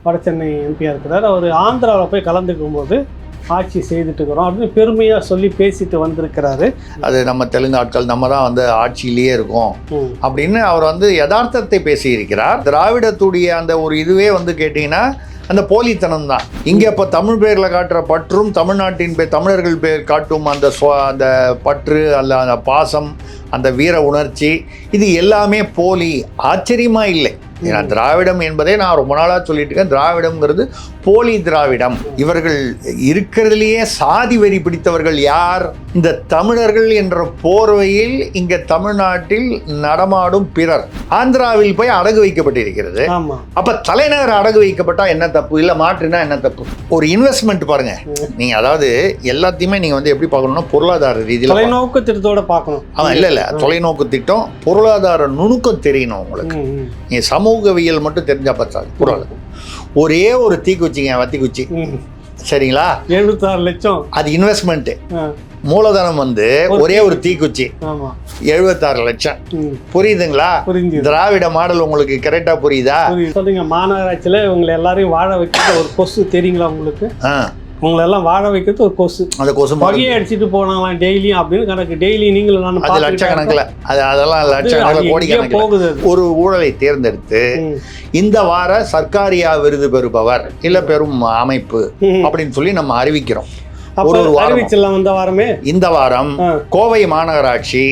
வடசென்னை எம்பியாக இருக்கிறார். அவர் ஆந்திராவில் போய் கலந்துக்கும் போது ஆட்சி செய்துட்டு இருக்கிறோம் அப்படின்னு பெருமையாக சொல்லி பேசிட்டு வந்திருக்கிறாரு. அது நம்ம தெலுங்கு ஆட்கள் நம்ம தான் வந்து ஆட்சியிலேயே இருக்கோம் அப்படின்னு அவர் வந்து யதார்த்தத்தை பேசியிருக்கிறார். திராவிடத்துடைய அந்த ஒரு இதுவே வந்து கேட்டிங்கன்னா அந்த போலித்தனம் தான். இங்கே இப்போ தமிழ் பேரில் காட்டுற பற்றும் தமிழ்நாட்டின் தமிழர்கள் பேர் காட்டும் அந்த பற்று அல்ல அந்த பாசம் அந்த வீர உணர்ச்சி இது எல்லாமே போலி. ஆச்சரியமாக இல்லை. ஏன்னா திராவிடம் என்பதே நான் ரொம்ப நாளாக சொல்லிட்டு இருக்கேன். திராவிடம்ங்கிறது போலி திராவிடம். இவர்கள் இருக்கிறதுலேயே சாதி வெறி பிடித்தவர்கள் யார்? இந்த தமிழர்கள் என்ற போர்வையில் இங்கே தமிழ்நாட்டில் நடமாடும் பிறர். ஆந்திராவில் போய் அடகு வைக்கப்பட்டிருக்கிறது. அப்போ தலைநகர் அடகு வைக்கப்பட்டா என்ன தப்பு? இல்லை மாற்றினா என்ன தப்பு? ஒரு இன்வெஸ்ட்மெண்ட் பாருங்க. நீங்க அதாவது எல்லாத்தையுமே நீங்க வந்து எப்படி பார்க்கணும்னா பொருளாதார ரீதியில் தொலைநோக்கு திட்டத்தோட பார்க்கணும். இல்லை தொலைநோக்கு திட்டம் பொருளாதார நுணுக்கம் தெரியணும் உங்களுக்கு. நீ சமூகவியல் மட்டும் தெரிஞ்சா பத்தாது. பொருளாதாரம் ஒரே ஒரு தீக்குச்சிங்க வத்தி குச்சி சரிங்களா? 76 லட்சம் அது இன்வெஸ்ட்மெண்ட். மூலதனம் வந்து ஒரே ஒரு தீக்குச்சி 76 லட்சம். புரியுதுங்களா? திராவிட மாடல் உங்களுக்கு கரெக்டா புரியுதா? சொல்லுங்க. மாநகராட்சியில உங்களை எல்லாரையும் வாழ வைக்கிறது ஒரு கொசு தெரியுங்களா உங்களுக்கு? உங்களை எல்லாம் வாழ வைக்கிறது ஒரு கொசு. அந்த கொசு வகையை அடிச்சுட்டு போனாங்களாம் டெய்லியும் அப்படின்னு கணக்கு. டெய்லி நீங்களும் நான் லட்சக்கணக்கில் அதெல்லாம் லட்சக்கணக்கில் கோடி போகுது. ஒரு ஊழலை தேர்ந்தெடுத்து இந்த வார சர்க்காரியா விருது பெறுபவர் இல்ல பெரும் அமைப்பு அப்படின்னு சொல்லி நம்ம அறிவிக்கிறோம். ஒரு வாரம் இந்த வாரம் கோவை மாநகராட்சி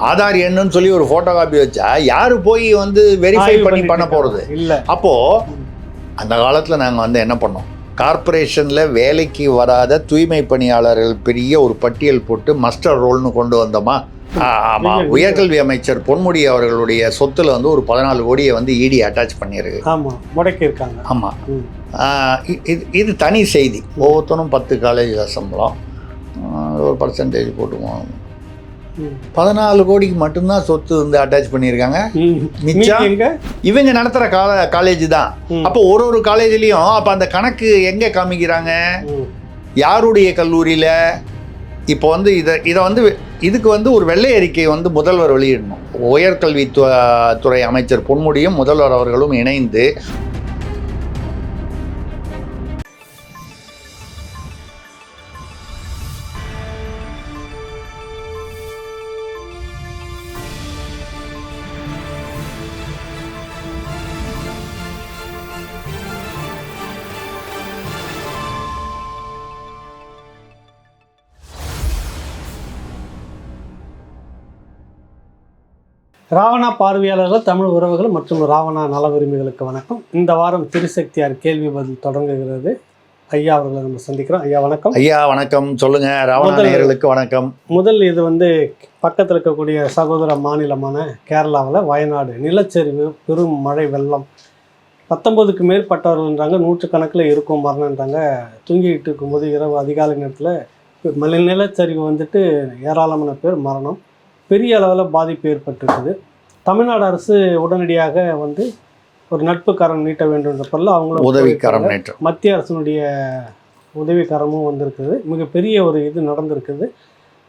ஆதார் எண்ணுன்னு சொல்லி ஒரு போட்டோ காப்பி வச்சா யாரு போய் வந்து வெரிஃபை பண்ண போறது இல்ல. அப்போ அந்த காலத்தில் நாங்கள் வந்து என்ன பண்ணோம்? கார்பரேஷனில் வேலைக்கு வராத தூய்மை பணியாளர்கள் பெரிய ஒரு பட்டியல் போட்டு மஸ்டர் ரோல்னு கொண்டு வந்தோமா? ஆமாம். உயர்கல்வி அமைச்சர் பொன்முடி அவர்களுடைய சொத்துல வந்து ஒரு 14 கோடியை வந்து இடி அட்டாச் பண்ணியிருக்கு. ஆமாம், முடக்கியிருக்காங்க. ஆமாம். இது தனி செய்தி. ஒவ்வொருத்தரும் 10 காலேஜ் சம்பளம் ஒரு பர்சன்டேஜ் போட்டுக்குவோம். 14 கோடிக்கு மட்டும்தான் சொத்து வந்து அட்டாச் பண்ணியிருக்காங்க. மிச்சம் இவங்க நடத்துகிற காலேஜ் தான். அப்போ ஒரு காலேஜ்லேயும் அப்போ அந்த கணக்கு எங்கே காமிக்கிறாங்க? யாருடைய கல்லூரியில்? இப்போ வந்து இதை வந்து இதுக்கு வந்து ஒரு வெள்ளை அறிக்கை வந்து முதல்வர் வெளியிடணும். உயர்கல்வித்துறை அமைச்சர் பொன்முடியும் முதல்வர் அவர்களும் இணைந்து ராவணா பார்வையாளர்கள், தமிழ் உறவுகள் மற்றும் ராவணா நல உரிமைகளுக்கு வணக்கம். இந்த வாரம் திருசக்தியார் கேள்வி பதில் தொடங்குகிறது. ஐயா அவர்களை நம்ம சந்திக்கிறோம். ஐயா வணக்கம். ஐயா வணக்கம். சொல்லுங்க. ராவணா நேயர்களுக்கு வணக்கம். முதல் இது வந்து பக்கத்தில் இருக்கக்கூடிய சகோதர மாநிலமான கேரளாவில் வயநாடு நிலச்சரிவு, பெரும் மழை, வெள்ளம், 19க்கு மேற்பட்டவர்கள்ன்றாங்க. 100கணக்கில் இருக்கும் மரணம்ன்றாங்க. தூங்கிட்டு இருக்கும்போது இரவு அதிகாலை நேரத்தில் நிலச்சரிவு வந்துட்டு ஏராளமான பேர் மரணம், பெரிய அளவில் பாதிப்பு ஏற்பட்டிருக்குது. தமிழ்நாடு அரசு உடனடியாக வந்து ஒரு நட்புக்கரம் நீட்ட வேண்டும் பொருள் அவங்களும் உதவிக்கரம் நீட்ட, மத்திய அரசினுடைய உதவிக்கரமும் வந்திருக்குது. மிகப்பெரிய ஒரு இது நடந்திருக்குது.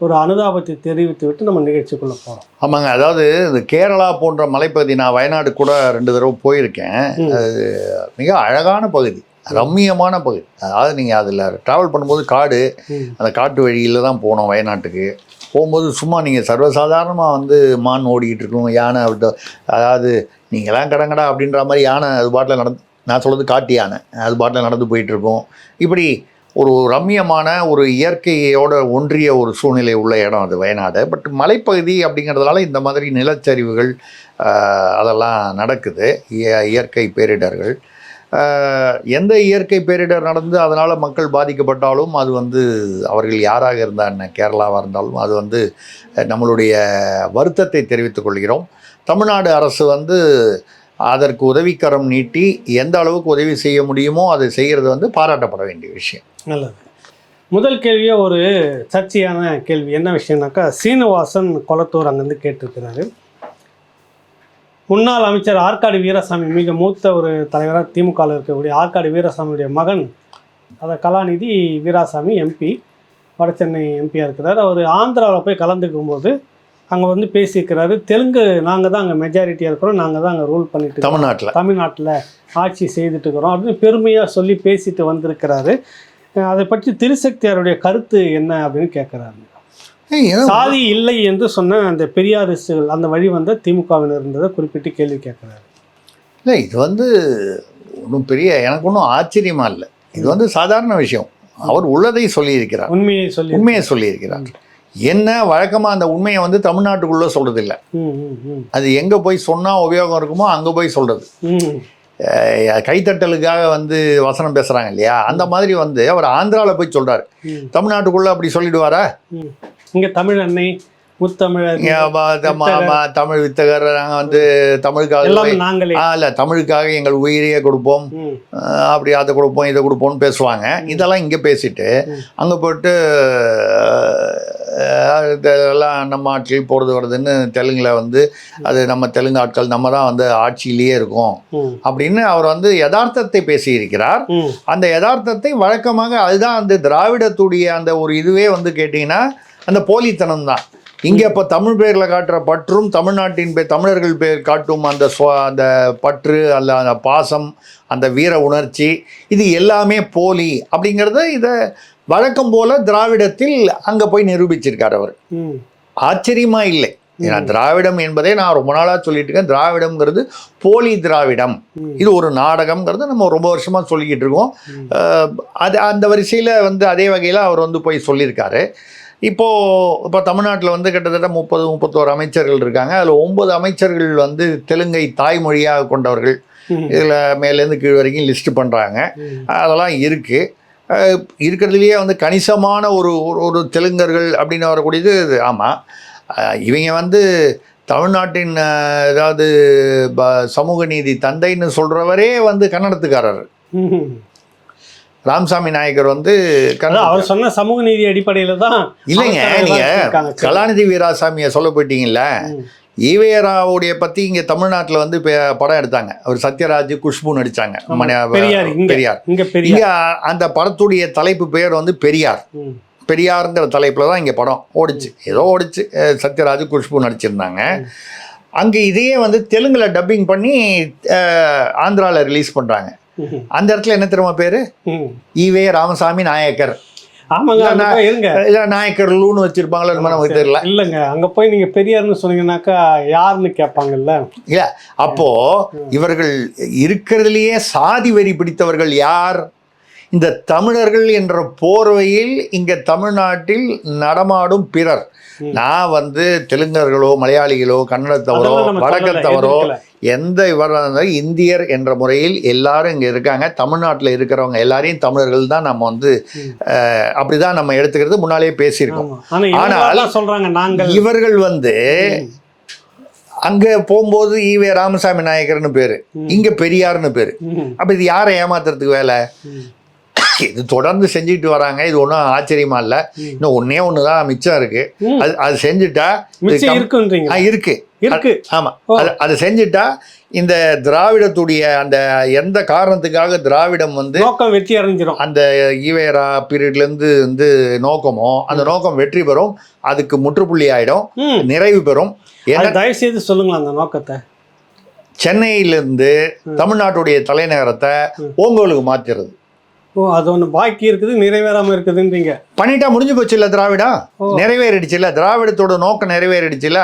ஒரு அனுதாபத்தை தெரிவித்து விட்டு நம்ம நிகழ்ச்சிக்குள்ளே போகிறோம். ஆமாங்க. அதாவது இந்த கேரளா போன்ற மலைப்பகுதி, நான் வயநாடு கூட 2 தடவை போயிருக்கேன். அது மிக அழகான பகுதி, ரம்மியமான பகுதி. அதாவது நீங்கள் அதில் ட்ராவல் பண்ணும்போது காடு, அந்த காட்டு வழியில் தான் போனோம். வயநாட்டுக்கு போகும்போது சும்மா நீங்கள் சர்வசாதாரணமாக வந்து மான் ஓடிக்கிட்டு இருக்கும், யானை விட்டு, அதாவது நீங்களாம் கடங்கடா அப்படின்ற மாதிரி யானை அது பாட்டில் நடந்து, நான் சொல்கிறது காட்டு யானை அது பாட்டில் நடந்து போயிட்டுருக்கோம். இப்படி ஒரு ரம்மியமான ஒரு இயற்கையோட ஒன்றிய ஒரு சூழ்நிலை உள்ள இடம் அது வயநாடு. பட் மலைப்பகுதி அப்படிங்கிறதுனால இந்த மாதிரி நிலச்சரிவுகள் அதெல்லாம் நடக்குது. இயற்கை பேரிடர்கள், எந்த இயற்கை பேரிடர் நடந்து அதனால் மக்கள் பாதிக்கப்பட்டாலும் அது வந்து அவர்கள் யாராக இருந்தால் என்ன, கேரளாவாக இருந்தாலும் அது வந்து நம்மளுடைய வருத்தத்தை தெரிவித்துக் கொள்கிறோம். தமிழ்நாடு அரசு வந்து அதற்கு உதவிக்கரம் நீட்டி எந்த அளவுக்கு உதவி செய்ய முடியுமோ அதை செய்கிறது வந்து பாராட்டப்பட வேண்டிய விஷயம். நல்லது. முதல் கேள்வியே ஒரு சர்ச்சையான கேள்வி. என்ன விஷயம்னாக்கா, சீனிவாசன் கொளத்தூர் அங்கேருந்து கேட்டிருக்கிறாரு. முன்னாள் அமைச்சர் ஆற்காடு வீராசாமி, மிக மூத்த ஒரு தலைவராக திமுகவில் இருக்கக்கூடிய ஆற்காடு வீராசாமியுடைய மகன், அதை கலாநிதி வீராசாமி எம்பி, வடசென்னை எம்பியாக இருக்கிறார். அவர் ஆந்திராவில் போய் கலந்துக்கும் போது அங்கே வந்து பேசியிருக்கிறாரு. தெலுங்கு நாங்கள் தான் அங்கே மெஜாரிட்டியாக இருக்கிறோம், நாங்கள் தான் அங்கே ரூல் பண்ணிட்டு தமிழ்நாட்டில் ஆட்சி செய்துட்டு இருக்கிறோம் அப்படின்னு பெருமையாக சொல்லி பேசிட்டு வந்திருக்கிறாரு. அதை பற்றி திருசக்தியாருடைய கருத்து என்ன அப்படின்னு கேட்குறாரு. சாதி இல்லை என்று சொன்ன அந்த பெரியாரிஸ்டுகள் அந்த வழி வந்த திமுகவினர் இருந்ததை குறிப்பிட்டு கேள்வி கேட்குறாரு. இல்லை, இது வந்து ஒன்றும் பெரிய எனக்கு ஒன்றும் ஆச்சரியமா இல்லை. இது வந்து சாதாரண விஷயம். அவர் உள்ளதை சொல்லியிருக்கிறார், உண்மையை சொல்லியிருக்கிறார். என்ன வழக்கமாக அந்த உண்மையை வந்து தமிழ்நாட்டுக்குள்ளே சொல்கிறது இல்லை. அது எங்கே போய் சொன்னால் உபயோகம் இருக்குமோ அங்கே போய் சொல்கிறது. கைத்தட்டலுக்காக வந்து வசனம் பேசுகிறாங்க இல்லையா, அந்த மாதிரி வந்து அவர் ஆந்திராவில் போய் சொல்கிறார். தமிழ்நாட்டுக்குள்ளே அப்படி சொல்லிடுவாரா? இங்கே தமிழ் அன்னை முத்தமிழர் தமிழ் வித்தகர் நாங்கள் வந்து தமிழுக்காக இல்லை, தமிழுக்காக எங்கள் உயிரையே கொடுப்போம், அப்படி அதை கொடுப்போம் இதை கொடுப்போம்னு பேசுவாங்க. இதெல்லாம் இங்கே பேசிட்டு அங்கே போய்ட்டு இதெல்லாம் நம்ம ஆட்கள் போகிறது வருதுன்னு தெலுங்கில் வந்து அது நம்ம தெலுங்கு ஆட்கள் நம்ம தான் வந்து ஆட்சியிலேயே இருக்கோம் அப்படின்னு அவர் வந்து யதார்த்தத்தை பேசியிருக்கிறார். அந்த யதார்த்தத்தை வழக்கமாக அதுதான் அந்த திராவிடத்துடைய அந்த ஒரு இதுவே வந்து கேட்டிங்கன்னா அந்த போலித்தனம் தான். இங்கே இப்போ தமிழ் பேரில் காட்டுற பற்றும் தமிழ்நாட்டின் தமிழர்கள் பேர் காட்டும் அந்த பற்று அல்ல அந்த பாசம் அந்த வீர உணர்ச்சி இது எல்லாமே போலி அப்படிங்கிறத இதை வழக்கம் போல் திராவிடத்தில் அங்கே போய் நிரூபிச்சிருக்கார் அவர். ஆச்சரியமா இல்லை. ஏன்னா திராவிடம் என்பதே நான் ரொம்ப நாளாக சொல்லிட்டு இருக்கேன். திராவிடம்ங்கிறது போலி திராவிடம், இது ஒரு நாடகம்ங்கிறது நம்ம ரொம்ப வருஷமாக சொல்லிக்கிட்டு இருக்கோம். அது அந்த வரிசையில் வந்து அதே வகையில் அவர் வந்து போய் சொல்லியிருக்காரு. இப்போ தமிழ்நாட்டில் வந்து கிட்டத்தட்ட 31 அமைச்சர்கள் இருக்காங்க. அதில் 9 அமைச்சர்கள் வந்து தெலுங்கை தாய்மொழியாக கொண்டவர்கள். இதில் மேலேருந்து கீழ் வரைக்கும் லிஸ்ட் பண்ணுறாங்க. அதெல்லாம் இருக்கிறதுலையே வந்து கணிசமான ஒரு தெலுங்கர்கள் அப்படின்னு வரக்கூடியது. ஆமாம், இவங்க வந்து தமிழ்நாட்டின் ஏதாவது சமூக நீதி தந்தைன்னு சொல்கிறவரே வந்து கன்னடத்துக்காரர். ராமசாமி நாயக்கர் வந்து அவர் சொன்ன சமூக நீதி அடிப்படையில் தான். இல்லைங்க, நீங்கள் கலாநிதி வீராசாமியை சொல்ல போயிட்டீங்கல்ல. ஈவேராவுடைய பற்றி இங்கே தமிழ்நாட்டில் வந்து படம் எடுத்தாங்க. அவர் சத்யராஜ் குஷ்பு நடித்தாங்க. பெரியார். இங்கே அந்த படத்துடைய தலைப்பு பேர் வந்து பெரியாருங்கிற தலைப்பில் தான் இங்கே படம் ஓடிச்சு. ஏதோ ஓடிச்சு, சத்யராஜ் குஷ்பு நடிச்சிருந்தாங்க. அங்கே இதையே வந்து தெலுங்கில் டப்பிங் பண்ணி ஆந்திராவில் ரிலீஸ் பண்ணுறாங்க. அந்த இடத்துல என்ன தெரியுமா பேரு? ஈவே ராமசாமி நாயக்கர். நாயக்கர்லூன்னு வச்சிருப்பாங்களா நமக்கு தெரியல. இல்லைங்க, அங்க போய் நீங்க பெரியார்னு சொன்னீங்கன்னாக்கா யாருன்னு கேட்பாங்கல்ல. இல்ல, அப்போ இவர்கள் இருக்கிறதுலயே சாதி வெறி பிடித்தவர்கள் யார்? இந்த தமிழர்கள் என்ற போர்வையில் இங்க தமிழ்நாட்டில் நடமாடும் பிறர். நான் வந்து தெலுங்கர்களோ மலையாளிகளோ கன்னடத்தவரோ வடக்கத்தவரோ எந்த இவராக இந்தியர் என்ற முறையில் எல்லாரும் இங்கே இருக்காங்க. தமிழ்நாட்டில் இருக்கிறவங்க எல்லாரையும் தமிழர்கள் தான் நம்ம வந்து அப்படிதான் நம்ம எடுத்துக்கிறது. முன்னாலே பேசியிருக்கோம். ஆனால் சொல்றாங்க இவர்கள் வந்து அங்கே போகும்போது ஈவே ராமசாமி நாயக்கர்னு பேர், இங்கே பெரியார்னு பேர். அப்போ இது யாரை ஏமாத்துறதுக்கு வேலை? இது தொடர்ந்து செஞ்சுட்டு வராங்க. இது ஒன்றும் ஆச்சரியமா இல்லை. இன்னும் ஒன்று தான் மிச்சம் இருக்கு. அது செஞ்சுட்டா இருக்கு. ஆமா, அதை செஞ்சுட்டா இந்த திராவிடத்துடைய அந்த எந்த காரணத்துக்காக திராவிடம் வந்து வெற்றி அடைஞ்சிடும். அந்த ஈவேரா பீரியட்ல இருந்து வந்து நோக்கமோ அந்த நோக்கம் வெற்றி பெறும். அதுக்கு முற்றுப்புள்ளி ஆயிடும், நிறைவு பெறும். தயவு செய்து சொல்லுங்களா அந்த நோக்கத்தை. சென்னையிலிருந்து தமிழ்நாட்டுடைய தலைநகரத்தை ஓங்கோலுக்கு மாத்திடுறது. அது ஒன்று பாக்கி இருக்குது, நிறைவேறாமல் இருக்குதுன்றீங்க. பண்ணிட்டா முடிஞ்சு போச்சு இல்லை? திராவிடம் நிறைவேறிடுச்சு இல்லை? திராவிடத்தோட நோக்கம் நிறைவேறிடுச்சு இல்லை?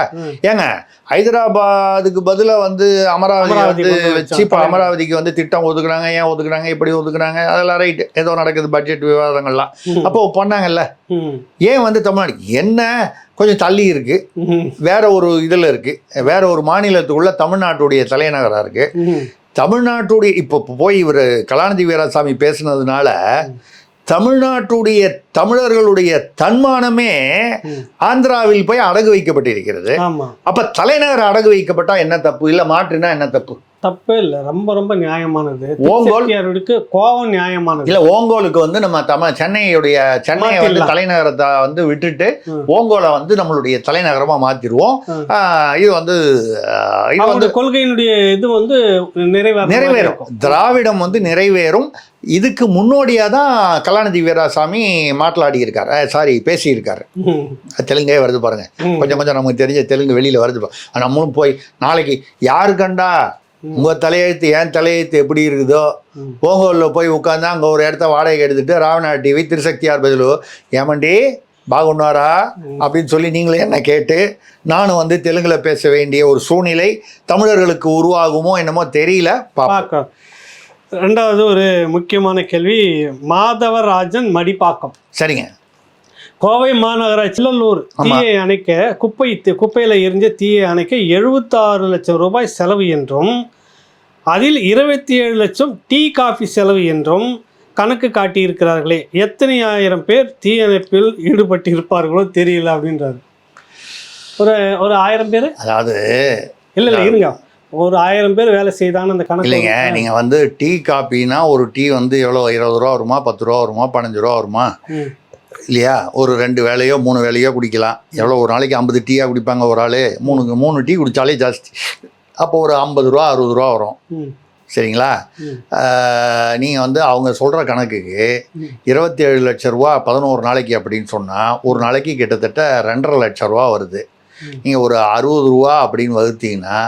ஏங்க, ஹைதராபாத்துக்கு பதிலாக வந்து அமராவதி வந்து வச்சு இப்போ அமராவதிக்கு வந்து திட்டம் ஒதுக்குறாங்க. ஏன் ஒதுக்குறாங்க, எப்படி ஒதுக்குறாங்க, அதெல்லாம் ரைட்டு, ஏதோ நடக்குது பட்ஜெட் விவாதங்கள்லாம். அப்போ பண்ணாங்கல்ல. ஏன் வந்து தமிழ்நாடு என்ன கொஞ்சம் தள்ளி இருக்கு, வேற ஒரு இதில் இருக்கு, வேற ஒரு மாநிலத்துக்குள்ள தமிழ்நாட்டுடைய தலைநகராக இருக்கு. தமிழ்நாட்டுடைய இப்போ போய் இவர் கலாநிதி வீராசாமி பேசுனதுனால தமிழ்நாட்டுடைய தமிழர்களுடைய தன்மானமே ஆந்திராவில் போய் அடகு வைக்கப்பட்டிருக்கிறது. அப்ப தலைநகர் அடகு வைக்கப்பட்டா என்ன தப்பு? இல்லை மாற்றினா என்ன தப்பு? தப்பே இல்லை, ரொம்ப ரொம்ப நியாயமானது. ஓங்கோல் செட்டியாருக்கு கோபம் நியாயமானது. இல்ல, ஓங்கோலுக்கு வந்து நம்ம சென்னையை வந்து தலைநகரத்தை வந்து விட்டுட்டு ஓங்கோலை வந்து நம்மளுடைய தலைநகரமா மாத்திருவோம். இது வந்து கொள்கையினுடைய இது வந்து நிறைவேறும். திராவிடம் வந்து நிறைவேறும். இதுக்கு முன்னோடியா தான் கலாநிதி வீராசாமி மாట్లాடி இருக்காரு, பேசியிருக்காரு. தெலுங்கே வருது பாருங்க, கொஞ்சம் கொஞ்சம் நமக்கு தெரிஞ்ச தெலுங்கு வெளியில வருது. நம்மளும் போய் நாளைக்கு யாரு கண்டா உங்க தலையெழுத்து என் தலையெழுத்து எப்படி இருக்குதோ, ஓங்கோல்ல போய் உட்காந்து அங்க ஒரு இடத்த வாடகை எடுத்துட்டு ராவணா டிவி திருசக்தியார் பதிலு ஏமண்டி பாகுன்னாரா அப்படின்னு சொல்லி நீங்களே என்ன கேட்டு நானும் வந்து தெலுங்குல பேச வேண்டிய ஒரு சூழ்நிலை தமிழர்களுக்கு உருவாகுமோ என்னமோ தெரியல, பார்க்கலாம். ரெண்டாவது ஒரு முக்கியமான கேள்வி, மாதவராஜன் மடிப்பாக்கம். சரிங்க. கோவை மாநகராட்சி சில்லூர் தீயை அணைக்க குப்பையில எரிஞ்ச தீயை அணைக்க 76 லட்சம் ரூபாய் செலவு என்றும், அதில் 27 லட்சம் டீ காஃபி செலவு என்றும் கணக்கு காட்டியிருக்கிறார்களே, எத்தனை ஆயிரம் பேர் தீயணைப்பில் ஈடுபட்டு இருப்பார்களோ தெரியல அப்படின்றாரு. ஒரு 1000 பேர், அதாவது இல்லை இருங்க, ஒரு 1000 பேர் வேலை செய்தான்னு அந்த கணக்கு இல்லைங்க. நீங்கள் வந்து டீ காப்பின்னா ஒரு டீ வந்து எவ்வளோ 20 ரூபா வருமா, 10 ரூபா வருமா, 15 ரூபா வருமா இல்லையா? ஒரு 2 வேலையோ 3 வேலையோ குடிக்கலாம். எவ்வளோ ஒரு நாளைக்கு 50 டீயாக குடிப்பாங்க ஒரு ஆள். 3 டீ குடித்தாலே ஜாஸ்தி. அப்போ ஒரு 50 ரூபா 60 ரூபா வரும். சரிங்களா? நீங்கள் வந்து அவங்க சொல்கிற கணக்குக்கு 27 லட்ச ரூபா 11 நாளைக்கு அப்படின்னு சொன்னால் ஒரு நாளைக்கு கிட்டத்தட்ட 2.5 லட்ச ரூபா வருது. நீங்கள் ஒரு 60 ரூபா அப்படின்னு வகுத்தீங்கன்னா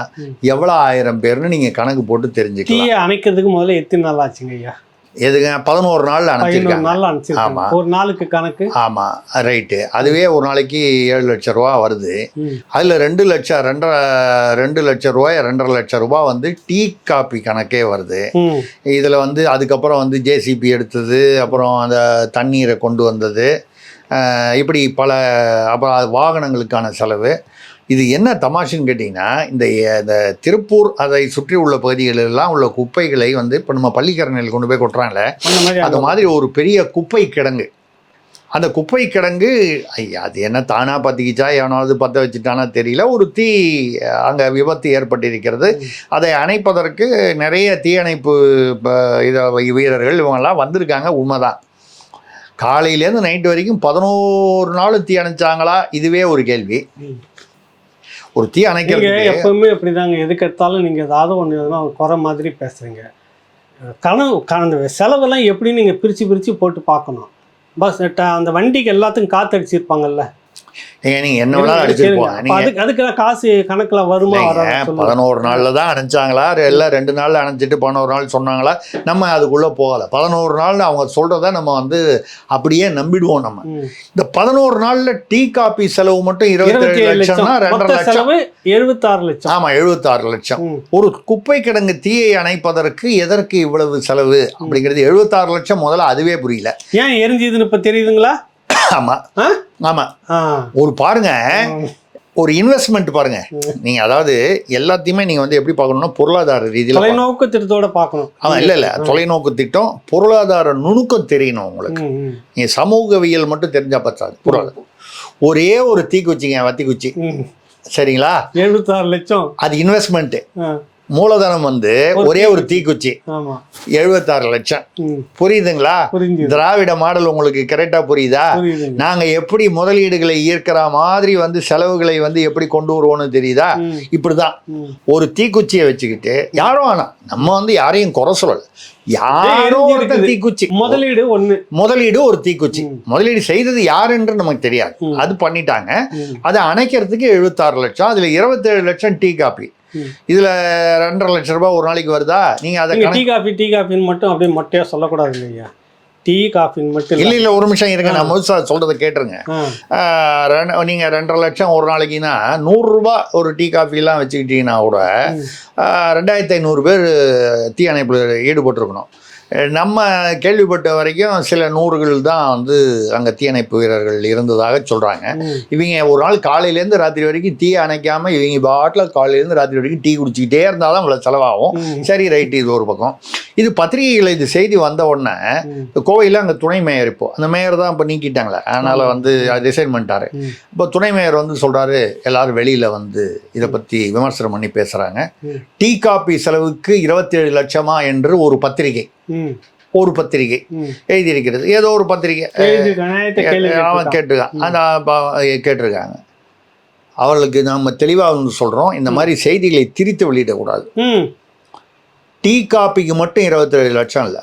எவ்வளோ 1000 பேர்னு நீங்கள் கணக்கு போட்டு தெரிஞ்சுக்கலாம். டீயை அணைக்கிறதுக்கு முதல்ல எத்தனை நாள் ஆச்சுங்க ஐயா? எதுங்க? 11 நாள் அனுப்பிச்சிருக்காங்க. ஆமாம், ஒரு நாளுக்கு கணக்கு. ஆமாம், ரைட்டு. அதுவே ஒரு நாளைக்கு 7 லட்ச ரூபா வருது. அதில் 2 லட்சம் 2 லட்ச ரூபாய் 2.5 லட்ச ரூபா வந்து டீ காப்பி கணக்கே வருது. இதில் வந்து அதுக்கப்புறம் வந்து ஜேசிபி எடுத்தது, அப்புறம் அந்த தண்ணீரை கொண்டு வந்தது, இப்படி அப்புறம் வாகனங்களுக்கான செலவு. இது என்ன தமாஷுன்னு கேட்டிங்கன்னா, இந்த திருப்பூர் அதை சுற்றி உள்ள பகுதிகளெல்லாம் உள்ள குப்பைகளை வந்து இப்போ நம்ம பள்ளிக்கரணையில் கொண்டு போய் கொட்டுறாங்களே, அந்த மாதிரி ஒரு பெரிய குப்பை கிடங்கு. அந்த குப்பை கிடங்கு அது என்ன தானாக பற்றிக்கிச்சா எவனாவது பற்ற வச்சுட்டானா தெரியல, ஒரு தீ அங்கே விபத்து ஏற்பட்டிருக்கிறது. அதை அணைப்பதற்கு நிறைய தீயணைப்பு வீரர்கள் இவங்கெல்லாம் வந்திருக்காங்க, உண்மைதான். காலையிலேருந்து நைட்டு வரைக்கும் 11 நாள் தீ அணைச்சாங்களா? இதுவே ஒரு கேள்வி. ஒரு தீ அணைக்கிறது எப்பவுமே அப்படிதாங்க. எதுக்கு எடுத்தாலும் நீங்கள் ஏதாவது ஒன்று குறை மாதிரி பேசுகிறீங்க. அந்த செலவெல்லாம் எப்படி நீங்கள் பிரித்து போட்டு பார்க்கணும். பஸ் அந்த வண்டிக்கு எல்லாத்துக்கும் காற்று அடிச்சிருப்பாங்கல்ல, நீங்கள் என்ன வேணாலும் அடிச்சிருப்போம். அதுக்கு காசு கணக்கில் வருமா? 11 நாளில் தான் அணைச்சாங்களா, எல்லாம் 2 நாளில் அணைச்சிட்டு 11 நாள் சொன்னாங்களா? நம்ம அதுக்குள்ளே போகலை. 11 நாள் அவங்க சொல்கிறத நம்ம வந்து அப்படியே நம்பிடுவோம். நம்ம இந்த 11 நாளில் டீ காப்பி செலவு மட்டும் 27 லட்சம்னா 2.5 லட்சம், 76 லட்சம். ஆமாம், 76 லட்சம். ஒரு குப்பை கிடங்கு தீயை அணைப்பதற்கு எதற்கு இவ்வளவு செலவு அப்படிங்கிறது 76 லட்சம். முதல்ல அதுவே புரியல. ஏன் எரிஞ்சதுன்னு இப்போ தெரியுதுங்களா? ஆமாம் ஆமாம். ஒரு பாருங்க, ஒரு இன்வெஸ்ட்மெண்ட் பாருங்க. நீங்க அதாவது எல்லாத்தையுமே நீங்க வந்து எப்படி பார்க்கணும்னா பொருளாதார ரீதியில் தொலைநோக்கு திட்டத்தோட பார்க்கணும். ஆமாம், இல்லை தொலைநோக்கு திட்டம், பொருளாதார நுணுக்கம் தெரியணும் உங்களுக்கு. நீங்க சமூகவியல் மட்டும் தெரிஞ்சா பத்தாது. பொருளாதாரம் ஒரே ஒரு தீக்குச்சிங்க, வத்தி குச்சி, சரிங்களா? 76 லட்சம். அது இன்வெஸ்ட்மெண்ட். மூலதனம் வந்து ஒரே ஒரு தீக்குச்சி, 76 லட்சம். புரியுதுங்களா? திராவிட மாடல் உங்களுக்கு கரெக்டா புரியுதா? நாங்க எப்படி முதலீடுகளை ஈர்க்கிற மாதிரி வந்து செலவுகளை வந்து எப்படி கொண்டு வருவோம்னு தெரியுதா? இப்படிதான் ஒரு தீக்குச்சியை வச்சுக்கிட்டு யாரும் ஆனா நம்ம வந்து யாரையும் குறை சொல்லல, யாரோ ஒரு தீக்குச்சி, முதலீடு ஒரு தீக்குச்சி. முதலீடு செய்தது யாரு என்று நமக்கு தெரியாது, அது பண்ணிட்டாங்க. அதை அணைக்கிறதுக்கு 76 லட்சம், அதுல 27 லட்சம் டீ காப்பி. இதுல 2.5 லட்ச ரூபாய் ஒரு நாளைக்கு வருதா? நீங்க அதை டீ காஃபின்னு மட்டும் அப்படியே மொட்டையா சொல்லக்கூடாது ஐயா. டீ காஃபின்னு மட்டும் இல்லை, ஒரு நிமிஷம் இருங்க, நான் முழுசா சொல்றதை கேட்டுருங்க. நீங்க 2.5 லட்சம் ஒரு நாளைக்குன்னா 100 ரூபாய் ஒரு டீ காஃபிலாம் வச்சுக்கிட்டீங்கன்னா கூட 2500 பேர் தீ அணைப்புல ஈடுபட்டிருக்கணும். நம்ம கேள்விப்பட்ட வரைக்கும் சில நூறுகள் தான் வந்து அங்கே தீயணைப்பு வீரர்கள் இருந்ததாக சொல்கிறாங்க. இவங்க ஒரு நாள் காலையிலேருந்து ராத்திரி வரைக்கும் தீயை அணைக்காமல் இவங்க பாட்டில் காலையிலேருந்து ராத்திரி வரைக்கும் டீ குடிச்சிக்கிட்டே இருந்தால் தான் இவ்வளோ செலவாகும். சரி, ரைட்டு, இது ஒரு பக்கம். இது பத்திரிகைகள் இது செய்தி வந்த உடனே கோவையில் அங்கே துணை மேயர், இப்போ அந்த மேயர் தான் இப்போ நீக்கிட்டாங்களே, அதனால் வந்து டிசைன் பண்ணிட்டாரு. இப்போ துணை மேயர் வந்து சொல்கிறாரு, எல்லாரும் வெளியில் வந்து இதை பற்றி விமர்சனம் பண்ணி பேசுகிறாங்க. டீ காப்பி செலவுக்கு 27 லட்சமா என்று ஒரு பத்திரிகை எழுதியிருக்கிறது. ஏதோ ஒரு பத்திரிகை அவன் கேட்டிருக்காங்க. அவர்களுக்கு நாம் தெளிவாக வந்து சொல்கிறோம், இந்த மாதிரி செய்திகளை திரித்து வெளியிடக்கூடாது. டீ காப்பிக்கு மட்டும் 27 லட்சம் இல்லை,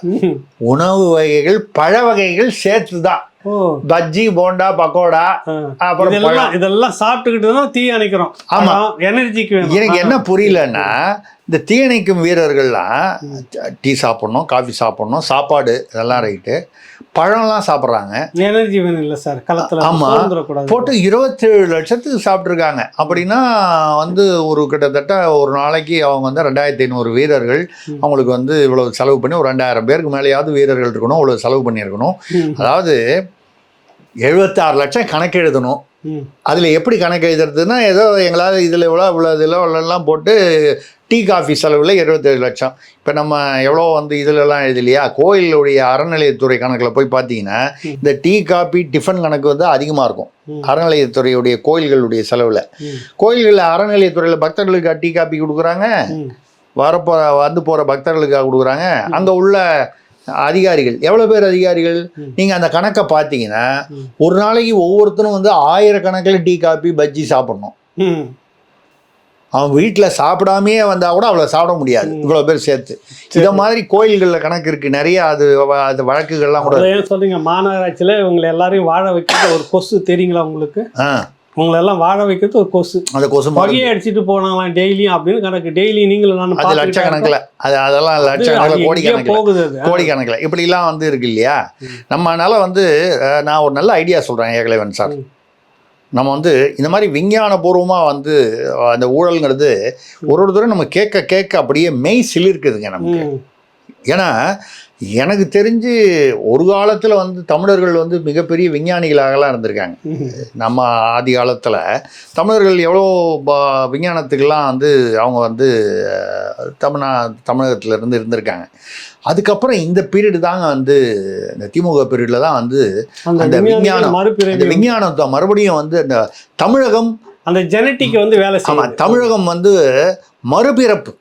உணவு வகைகள் பழ வகைகள் சேர்த்து தான். பஜ்ஜி, போண்டா, பக்கோடா, அப்புறம் இதெல்லாம் சாப்பிட்டுக்கிட்டு தான் தீ அணைக்கிறோம். ஆமா, எனர்ஜிக்கு. எனக்கு என்ன புரியலன்னா, இந்த தீயணைக்கும் வீரர்கள்லாம் டீ சாப்பிடணும், காஃபி சாப்பிடணும், சாப்பாடு இதெல்லாம் ரைட்டு, பழம்லாம் சாப்பிட்றாங்க. எனர்ஜி வேணும் இல்லை சார் களத்தில். ஆமாம், போட்டு 27 லட்சத்துக்கு சாப்பிட்ருக்காங்க. அப்படின்னா வந்து ஒரு கிட்டத்தட்ட ஒரு நாளைக்கு அவங்க வந்து 2500 வீரர்கள், அவங்களுக்கு வந்து இவ்வளோ செலவு பண்ணி ஒரு 2000 பேருக்கு மேலேயாவது வீரர்கள் இருக்கணும், இவ்வளோ செலவு பண்ணியிருக்கணும். அதாவது 76 லட்சம் கணக்கு எழுதணும். அதில் எப்படி கணக்கு எழுதுறதுன்னா, ஏதோ எங்களால் இதில் இவ்வளோலாம் போட்டு டீ காஃபி செலவில் 27 லட்சம். இப்போ நம்ம எவ்வளோ வந்து இதிலெல்லாம் எழுதலையா, கோயிலுடைய அறநிலையத்துறை கணக்கில் போய் பார்த்தீங்கன்னா இந்த டீ காஃபி டிஃபன் கணக்கு வந்து அதிகமாக இருக்கும் அறநிலையத்துறையுடைய கோயில்களுடைய செலவில். கோயில்களில் அறநிலையத்துறையில் பக்தர்களுக்கு டீ காஃபி கொடுக்குறாங்க, வந்து போகிற பக்தர்களுக்காக கொடுக்குறாங்க. அங்கே உள்ள அதிகாரிகள் எவ்வளோ பேர் அதிகாரிகள், நீங்கள் அந்த கணக்கை பார்த்தீங்கன்னா ஒரு நாளைக்கு ஒவ்வொருத்தரும் வந்து 1000 கணக்கில் டீ காஃபி பஜ்ஜி சாப்பிடணும். அவன் வீட்டில் சாப்பிடாமே வந்தால் கூட அவ்வளோ சாப்பிட முடியாது, இவ்வளோ பேர் சேர்த்து. இதை மாதிரி கோயில்களில் கணக்கு இருக்குது நிறைய. அது வழக்குகள்லாம் கூட சொல்றீங்க. மாநகராட்சியில் இவங்களை எல்லாரையும் வாழ வைக்கிறது ஒரு கொசு தெரியுங்களா உங்களுக்கு? உங்களை எல்லாம் வாழ வைக்கிறது ஒரு கொசு. அந்த கொசு வகையை அடிச்சுட்டு போனாங்களாம் டெய்லியும் அப்படின்னு கணக்கு. டெய்லி நீங்களும் நான் லட்சக்கணக்கில் அதெல்லாம் லட்சக்கணக்கில் கோடிக்கணக்கில் இப்படிலாம் வந்து இருக்கு இல்லையா. நம்மனால வந்து நான் ஒரு நல்ல ஐடியா சொல்கிறேன் ஏகலைவன் சார். நம்ம வந்து இந்த மாதிரி விஞ்ஞானபூர்வமாக வந்து அந்த ஊழல்ங்கிறது ஒரு தடவை நம்ம கேட்க அப்படியே மெய் சிலிர்க்குதுங்க நமக்கு. ஏன்னா எனக்கு தெரிஞ்சு ஒரு காலத்தில் வந்து தமிழர்கள் வந்து மிகப்பெரிய விஞ்ஞானிகளாகலாம் இருந்திருக்காங்க. நம்ம ஆதி காலத்தில் தமிழர்கள் எவ்வளோ விஞ்ஞானத்துக்கெல்லாம் வந்து அவங்க வந்து தமிழகத்தில் இருந்திருக்காங்க. அதுக்கப்புறம் இந்த பீரியடு தாங்க வந்து இந்த திமுக பீரியடில் தான் வந்து அந்த விஞ்ஞானத்தை மறுபடியும் வந்து அந்த தமிழகம் அந்த ஜெனட்டிக் வந்து வேலை செய்யும். தமிழகம் வந்து மறுபிறப்பு.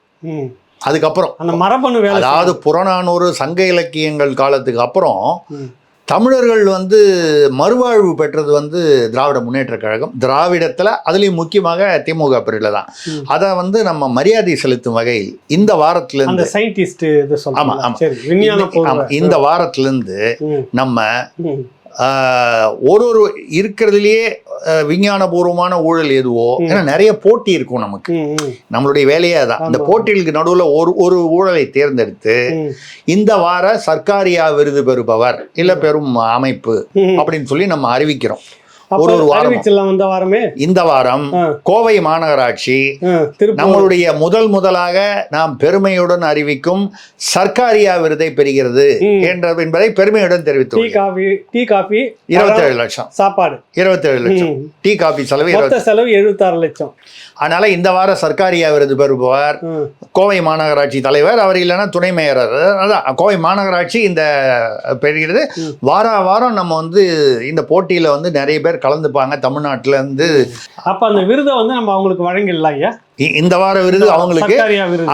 அதுக்கப்புறம் அந்த மரபணு வேலை, அதாவது புறநானூறு சங்க இலக்கியங்கள் காலத்துக்கு அப்புறம் தமிழர்கள் வந்து மறுவாழ்வு பெற்றது வந்து திராவிட முன்னேற்ற கழகம். திராவிடத்தில் அதுலேயும் முக்கியமாக திமுக பீரியடில் தான். அதை வந்து நம்ம மரியாதை செலுத்தும் வகையில் இந்த வாரத்திலேருந்து இந்த வாரத்திலேருந்து நம்ம ஒரு இருக்கிறதுலையே விஞ்ஞானபூர்வமான ஊழல் எதுவோ, ஏன்னா நிறைய போட்டி இருக்கும் நமக்கு. நம்மளுடைய வேலையே தான் இந்த போட்டிகளுக்கு நடுவில் ஒரு ஊழலை தேர்ந்தெடுத்து இந்த வார சர்க்காரியா விருது பெறுபவர் இல்ல பெரும் அமைப்பு அப்படின்னு சொல்லி நம்ம அறிவிக்கிறோம். ஒரு வாரம் இந்த வாரம் கோவை மாநகராட்சி நம்மளுடைய முதலாக நாம் பெருமையுடன் அறிவிக்கும் சர்க்காரியா விருதை பெறுகிறது என்பதை பெருமையுடன் தெரிவித்தோம். டீ காபி 27 லட்சம், சாப்பாடு 27 லட்சம், டீ காபி செலவு 76 லட்சம். அதனால இந்த வார சர்க்காரியா விருது பெறுபவர் கோவை மாநகராட்சி தலைவர், அவர் இல்லைன்னா துணை மேயர். அதான் கோவை மாநகராட்சி இந்த பெறுகிறது. வாரம் நம்ம வந்து இந்த போட்டியில வந்து நிறைய பேர் கலந்துப்பாங்க தமிழ்நாட்டுல இருந்து. அப்ப அந்த விருதை வந்து நம்ம அவங்களுக்கு வழங்கிடலாம் ஐயா. இந்த வார விருது அவங்களுக்கு.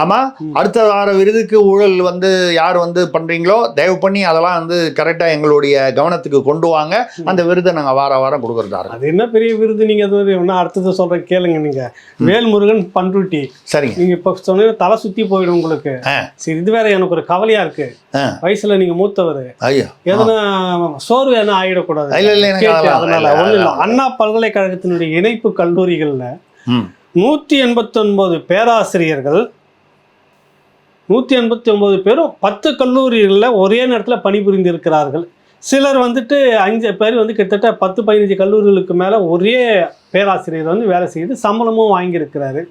ஆமா, அடுத்த வார விருதுக்கு ஊழல் வந்து யார் வந்து பண்றீங்களோ தயவு பண்ணி அதெல்லாம் வந்து கரெக்டா எங்களுடைய கவனத்துக்கு கொண்டு வாங்க. அந்த விருதை நாங்க வாரம் கொடுக்கறதா. அது என்ன பெரிய விருது, நீங்க அடுத்தது சொல்றேன் கேளுங்க. நீங்க வேல்முருகன் பண்ருட்டி, சரிங்க, நீங்க இப்ப சொன்ன தலை சுத்தி போயிடும் உங்களுக்கு. சரி, இது வேற எனக்கு ஒரு கவலையா இருக்கு. வயசுல நீங்க மூத்தவர், எதனா சோர்வு என்ன ஆயிடக்கூடாது. அதனால ஒண்ணு இல்லை, அண்ணா பல்கலைக்கழகத்தினுடைய இணைப்பு கல்லூரிகள்ல 189 பேராசிரியர்கள், 189 பேரும் 10 கல்லூரிகளில் ஒரே நேரத்தில் பணிபுரிந்து இருக்கிறார்கள். சிலர் வந்துட்டு 5 பேர் வந்து கிட்டத்தட்ட 10-15 கல்லூரிகளுக்கு மேலே ஒரே பேராசிரியர் வந்து வேலை செய்து சம்பளமும் வாங்கியிருக்கிறாரு.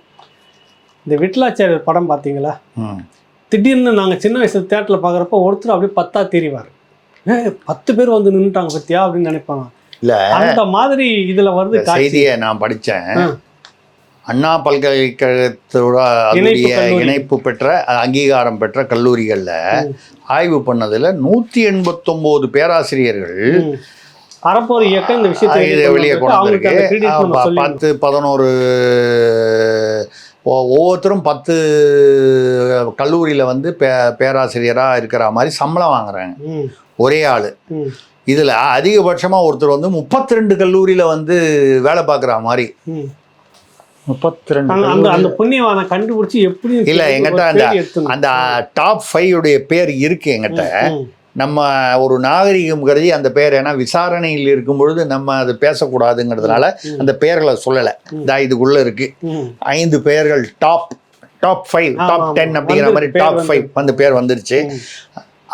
இந்த விட்லாச்சாரியர் படம் பார்த்தீங்களா? திடீர்னு நாங்கள் சின்ன வயசு தேட்டரில் பார்க்குறப்ப ஒருத்தர் அப்படியே 10 தெரிவார். 10 பேர் வந்து நின்றுட்டாங்க பத்தியா அப்படின்னு நினைப்பாங்க. இல்ல அந்த மாதிரி இதுல வருது இந்த செய்தியை நான் படித்தேன். அண்ணா பல்கலைக்கழகத்தோட அதனுடைய இணைப்பு பெற்ற அங்கீகாரம் பெற்ற கல்லூரிகளில் ஆய்வு பண்ணதில் 189 பேராசிரியர்கள் அறப்போர் இயக்கம் இந்த விஷயத்தை வெளியே கொண்டு 10-11 ஒவ்வொருத்தரும் 10 கல்லூரியில் வந்து பேராசிரியராக இருக்கிற மாதிரி சம்பளம் வாங்குறாங்க ஒரே ஆள். இதில் அதிகபட்சமாக ஒருத்தர் வந்து 32 கல்லூரியில் வந்து வேலை பார்க்குற மாதிரி 32 அந்த புண்ணியவானை கண்டுபிடிச்சி எப்படி இல்லை எங்கிட்ட அந்த டாப் 5 உடைய பேர் இருக்கு எங்கிட்ட. நம்ம ஒரு நாகரிகம் கருதி அந்த பேர் ஏன்னா விசாரணையில் இருக்கும் பொழுது நம்ம அதை பேசக்கூடாதுங்கிறதுனால அந்த பெயர்களை சொல்லலை. இதுக்குள்ள இருக்கு 5 பெயர்கள் டாப் 5 டாப் 10 அப்படிங்கிற மாதிரி டாப் 5 அந்த பேர் வந்துருச்சு.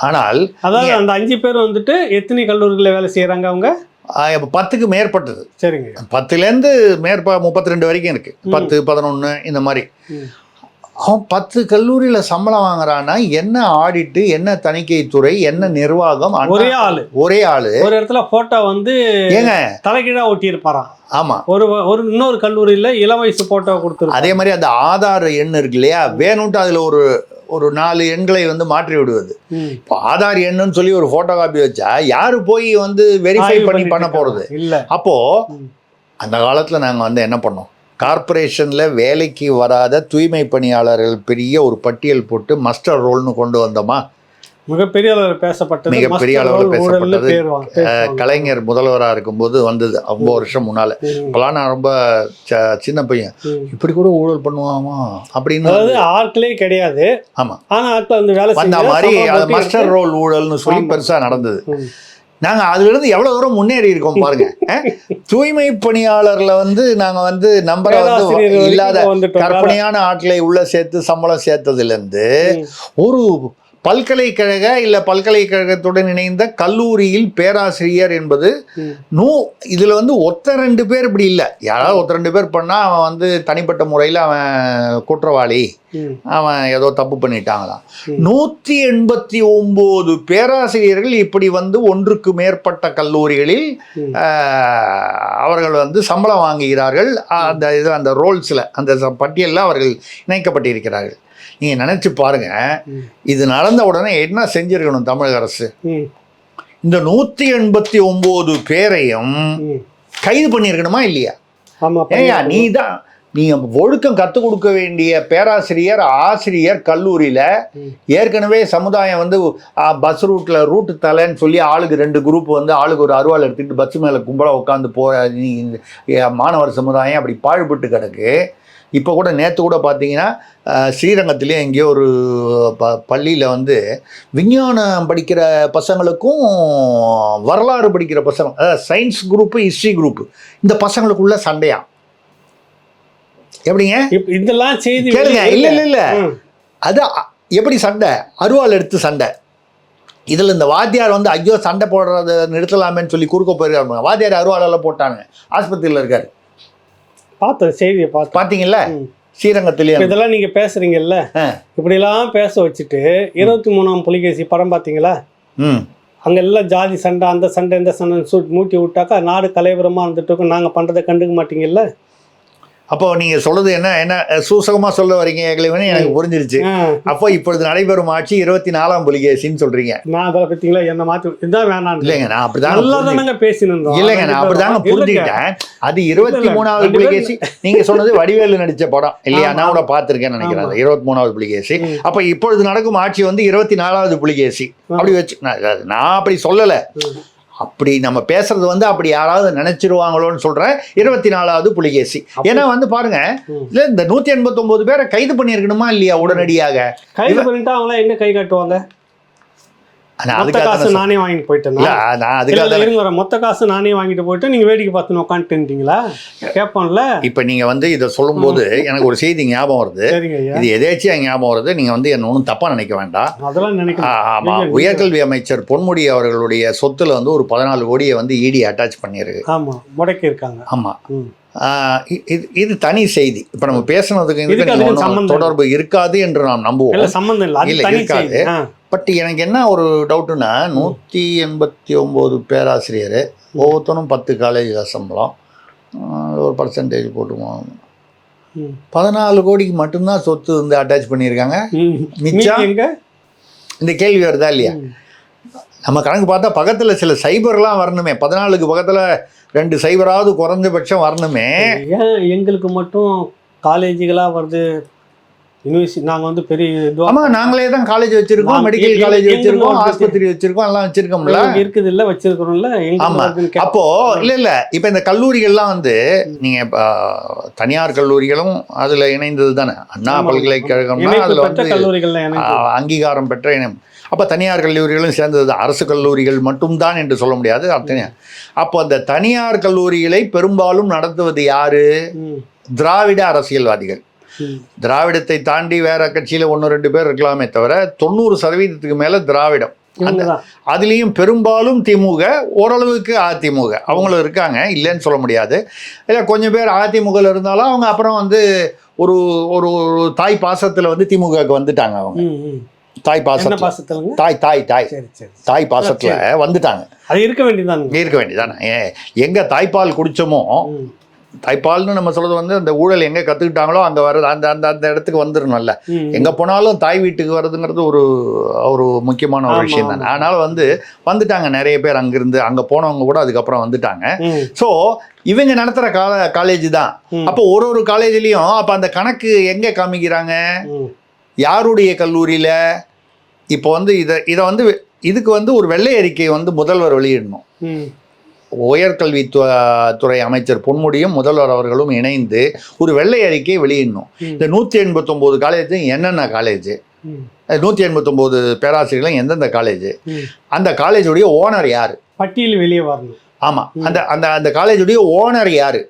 ஆனால் அதாவது அந்த 5 பேர் வந்துட்டு எத்தனை கல்லூரிகளில் வேலை செய்யறாங்க அவங்க? 10க்கு மேற்பட்டது. சரிங்க. 10லேருந்து 32 வரைக்கும் இருக்கு. 10, 11 இந்த மாதிரி. அவன் 10 கல்லூரியில் சம்பளம் வாங்குறான்னா என்ன ஆடிட்டு, என்ன தணிக்கை துறை, என்ன நிர்வாகம், ஒரே ஆளு ஒரு இடத்துல போட்டோ வந்து ஏங்க தலைகீழா ஒட்டி இருப்பாராம். ஆமா, ஒரு இன்னொரு கல்லூரியில் இளம் வயசு போட்டோ கொடுத்துரு. அதே மாதிரி அந்த ஆதார் எண் இருக்கு இல்லையா, வேணும்ட்டு அதுல ஒரு 4 எண்களை வந்து மாற்றி விடுவது. இப்போ ஆதார் எண்ணுன்னு சொல்லி ஒரு போட்டோ காப்பி வச்சா யாரு போய் வந்து வெரிஃபை பண்ண போறது இல்லை. அப்போ அந்த காலத்துல நாங்க வந்து என்ன பண்ணோம், கார்பரேஷன்ல வேலைக்கு வராத தூய்மை பணியாளர்கள் பெரிய ஒரு பட்டியல் போட்டு மஸ்டர் ரோல்னு கொண்டு வந்தோமா. மிகப்பெரிய அளவில் பேசப்பட்டது, மிகப்பெரிய அளவில் பேசப்பட்டது. கலைஞர் முதல்வராக இருக்கும்போது வந்தது 50 வருஷம் முன்னால. இப்பெல்லாம் நான் ரொம்ப சின்ன பையன், இப்படி கூட ஊழல் பண்ணுவாமா அப்படின்னு. அதாவது ஆட்களே கிடையாது. ஆமா, ஆனா ஆட்கள் வந்து வேலை அந்த மாதிரி மஸ்டர் ரோல் ஊழல்னு சொல்லி பெருசா நடந்தது. நாங்க அதுல இருந்து எவ்வளவு தூரம் முன்னேறி இருக்கோம் பாருங்க. தூய்மை பணியாளர்ல வந்து நாங்க வந்து நம்பரை வந்து இல்லாத கற்பனையான ஆட்களை உள்ள சேர்த்து சம்பளம் சேர்த்ததுல இருந்து ஒரு பல்கலைக்கழக இல்லை பல்கலைக்கழகத்துடன் இணைந்த கல்லூரியில் பேராசிரியர் என்பது இதுல வந்து 1-2 பேர் இப்படி இல்லை. யாராவது 1-2 பேர் பண்ணா அவன் வந்து தனிப்பட்ட முறையில் அவன் குற்றவாளி, அவன் ஏதோ தப்பு பண்ணிட்டாங்களாம். 189 பேராசிரியர்கள் இப்படி வந்து 1க்கு மேற்பட்ட கல்லூரிகளில் அவர்கள் வந்து சம்பளம் வாங்குகிறார்கள். அந்த ரோல்ஸில் அந்த பட்டியலில் அவர்கள் இணைக்கப்பட்டிருக்கிறார்கள். நீங்க நினைச்சு பாருங்க, இது நடந்த உடனே என்ன செஞ்சிருக்கணும் தமிழக அரசு? இந்த 189 பேரையும் கைது பண்ணிருக்கணுமா இல்லையா? ஏயா நீங்க ஒழுக்கம் கற்றுக் கொடுக்க வேண்டிய பேராசிரியர், ஆசிரியர் கல்லூரியில ஏற்கனவே சமுதாயம் வந்து பஸ் ரூட்டு தலைன்னு சொல்லி ஆளுக்கு 2 குரூப் வந்து ஆளுக்கு ஒரு அருவாள் எடுத்துக்கிட்டு பஸ் மேல கும்பலா உட்காந்து மாணவர் சமுதாயம் அப்படி பாழ்பட்டு கிடக்கு. இப்போ கூட நேற்று கூட பார்த்தீங்கன்னா ஸ்ரீரங்கத்திலே எங்கேயோ ஒரு பள்ளியில் வந்து விஞ்ஞானம் படிக்கிற பசங்களுக்கும் வரலாறு படிக்கிற பசங்க, அதாவது சயின்ஸ் குரூப்பு ஹிஸ்ட்ரி குரூப்பு, இந்த பசங்களுக்குள்ள சண்டையா? எப்படிங்க இதெல்லாம் செய்தி கேளுங்க. இல்லை அது எப்படி சண்டை? அருவாள் எடுத்து சண்டை. இதில் இந்த வாத்தியார் வந்து ஐயோ சண்டை போடுறத நிறுத்தலாமேன்னு சொல்லி குறுக்க போயிருக்காரு. வாத்தியார் அருவாளெல்லாம் போட்டாங்க, ஆஸ்பத்திரியில் இருக்காரு. பார்த்தேன், செய்தியை பார்த்தீங்கல்ல ஸ்ரீரங்கத்திலே. இதெல்லாம் நீங்க பேசுறீங்கல்ல, இப்படிலாம் பேச வச்சுட்டு 23ஆம் புலிகேசி படம் பார்த்தீங்களா? அங்க எல்லாம் ஜாதி சண்டை, அந்த சண்டை இந்த சண்டை மூட்டி விட்டாக்கா நாடு கலைவரமா இருந்துட்டு நாங்க பண்றதை கண்டுக்க மாட்டீங்கல்ல. அப்போ நீங்க சொல்றது என்ன சூசகமா சொல்ல வரீங்க எனக்கு புரிஞ்சிருச்சு. அப்போ இப்பொழுது நடைபெறும் ஆட்சி 24ஆம் புலிகேசின்னு சொல்றீங்க. நான் அதை பத்திங்களா என்ன மாத்தி இதுதான் வேணாம் இல்லைங்க, நான் அப்படிதாங்க பேசினோம். இல்லைங்க, நான் அப்படிதாங்க புரிஞ்சுக்கிட்டேன். அது 23ஆவது புலிகேசி. நீங்க சொன்னது வடிவேலு நடிச்ச படம் இல்லையா? நான் கூட பார்த்திருக்கேன்னு நினைக்கிறேன் 23ஆவது புலிகேசி. அப்ப இப்பொழுது நடக்கும் ஆட்சி வந்து 24ஆவது புலிகேசி அப்படி வச்சு நான் அப்படி சொல்லல. அப்படி நம்ம பேசுறது வந்து அப்படி யாராவது நினைச்சிருவாங்களோன்னு சொல்றேன் 24ஆவது புலிகேசி. ஏன்னா வந்து பாருங்க, இல்ல இந்த 189 பேரை கைது பண்ணிருக்கணுமா இல்லையா? உடனடியாக கைது பண்ணிட்டா அவங்களாம் எங்க கை காட்டுவாங்க? மொத்த காசு நானே வாங்கிட்டு போயிட்டேன். நான் அதுக்காக இருங்க, மொத்த காசு நானே வாங்கிட்டு போயிட்டு நீங்க வேடிக்கை பார்த்து உட்காந்துட்டீங்களா கேட்போம்ல. இப்போ நீங்க வந்து இதை சொல்லும்போது எனக்கு ஒரு செய்தி ஞாபகம் வருது. சரிங்க ஐயா. இது எதேச்சியா ஞாபகம் வருது. நீங்க வந்து என்ன ஒன்றும் தப்பா நினைக்க வேண்டாம். அதெல்லாம் நினைக்கிறேன். ஆமா, உயர்கல்வி அமைச்சர் பொன்முடி அவர்களுடைய சொத்துல வந்து ஒரு 14 கோடியை வந்து இடி அட்டாச் பண்ணியிருக்கு. ஆமா, முடக்கி இருக்காங்க. ஆமா, இது தனி செய்தி. இப்ப நம்ம பேசுனதுக்கு தொடர்பு இருக்காது என்று நாம் நம்புவோம். சம்பந்தம் இல்லை, இருக்காது. பட் எனக்கு என்ன ஒரு டவுட்டுன்னா, 189 பேராசிரியர், ஒவ்வொருத்தரும் 10 காலேஜ் சம்பளம், ஒரு பர்சன்டேஜ் போட்டுவோம், 14 கோடிக்கு மட்டும்தான் சொத்து வந்து அட்டாச் பண்ணியிருக்காங்க. மிச்சம் இந்த கேள்வி வருதா இல்லையா? நம்ம கணக்கு பார்த்தா பக்கத்தில் சில சைபர்லாம் வரணுமே. 14க்கு பக்கத்தில் 2 சைபராவது குறைஞ்சபட்சம் வரணுமே. ஏன் எங்களுக்கு மட்டும் காலேஜுகளாக வருது? யூனிவர்சிட்டி நாங்கள் வந்து பெரிய ஆமாம், நாங்களே தான் காலேஜ் வச்சிருக்கோம், மெடிக்கல் காலேஜ் வச்சிருக்கோம், ஆஸ்பத்திரி வச்சிருக்கோம், எல்லாம் வச்சிருக்கோம்ல. இருக்குது இல்லை, வச்சிருக்கிறோம்ல. ஆமாம். அப்போ இல்லை இப்போ இந்த கல்லூரிகள்லாம் வந்து நீங்கள் தனியார் கல்லூரிகளும் அதில் இணைந்தது தானே. அண்ணா பல்கலைக்கழகம்னா அதில் வந்து அங்கீகாரம் பெற்ற இனம். அப்போ தனியார் கல்லூரிகளும் சேர்ந்தது. அரசு கல்லூரிகள் மட்டும்தான் என்று சொல்ல முடியாது. அப்போ அந்த தனியார் கல்லூரிகளை பெரும்பாலும் நடத்துவது யாரு? திராவிட அரசியல்வாதிகள். திராவிடத்தை தாண்டி வேற கட்சியில 1-2 பேர் இருக்கலாமே தவிர 90% மேல திராவிடம். அதுலேயும் பெரும்பாலும் திமுக, ஓரளவுக்கு அதிமுக அவங்களும் இருக்காங்க, இல்லைன்னு சொல்ல முடியாது. இல்லை கொஞ்சம் பேர் அதிமுகவில் இருந்தாலும் அவங்க அப்புறம் வந்து ஒரு ஒரு தாய் பாசத்தில் வந்து திமுகவுக்கு வந்துட்டாங்க. அவங்க தாய் பாசத்துல தாய் பாசத்துல வந்துட்டாங்க. அது இருக்க வேண்டியதானே. எங்க தாய்ப்பால் குடிச்சோமோ, தாய்ப்பால்னு நம்ம சொல்றது வந்து அந்த ஊழல் எங்க கத்துக்கிட்டாங்களோ அங்க வர்றது, அந்த அந்த அந்த இடத்துக்கு வந்துடணும்ல. எங்க போனாலும் தாய் வீட்டுக்கு வர்றதுங்கிறது ஒரு முக்கியமான ஒரு விஷயம் தானே. அதனால வந்துட்டாங்க நிறைய பேர். அங்கிருந்து அங்க போனவங்க கூட அதுக்கப்புறம் வந்துட்டாங்க. ஸோ இவங்க நடத்துற காலேஜ் தான். அப்போ ஒரு காலேஜ்லயும் அப்ப அந்த கணக்கு எங்க காமிக்கிறாங்க? யாருடைய கல்லூரியில? இப்போ வந்து இதை வந்து இதுக்கு வந்து ஒரு வெள்ளை அறிக்கை வந்து முதல்வர் வெளியிடணும். உயர்கல்வித்துறை அமைச்சர் பொன்முடியும் முதல்வர் அவர்களும் இணைந்து ஒரு வெள்ளை அறிக்கையை வெளியிடணும். இந்த 189 காலேஜ் என்னென்ன காலேஜ், 189 பேராசிரியர்களும் எந்தெந்த காலேஜ், அந்த காலேஜுடைய ஓனர் யாரு, பட்டியல் வெளியே வரணும். ஆமா, அந்த அந்த அந்த காலேஜுடைய ஓனர் யாரு,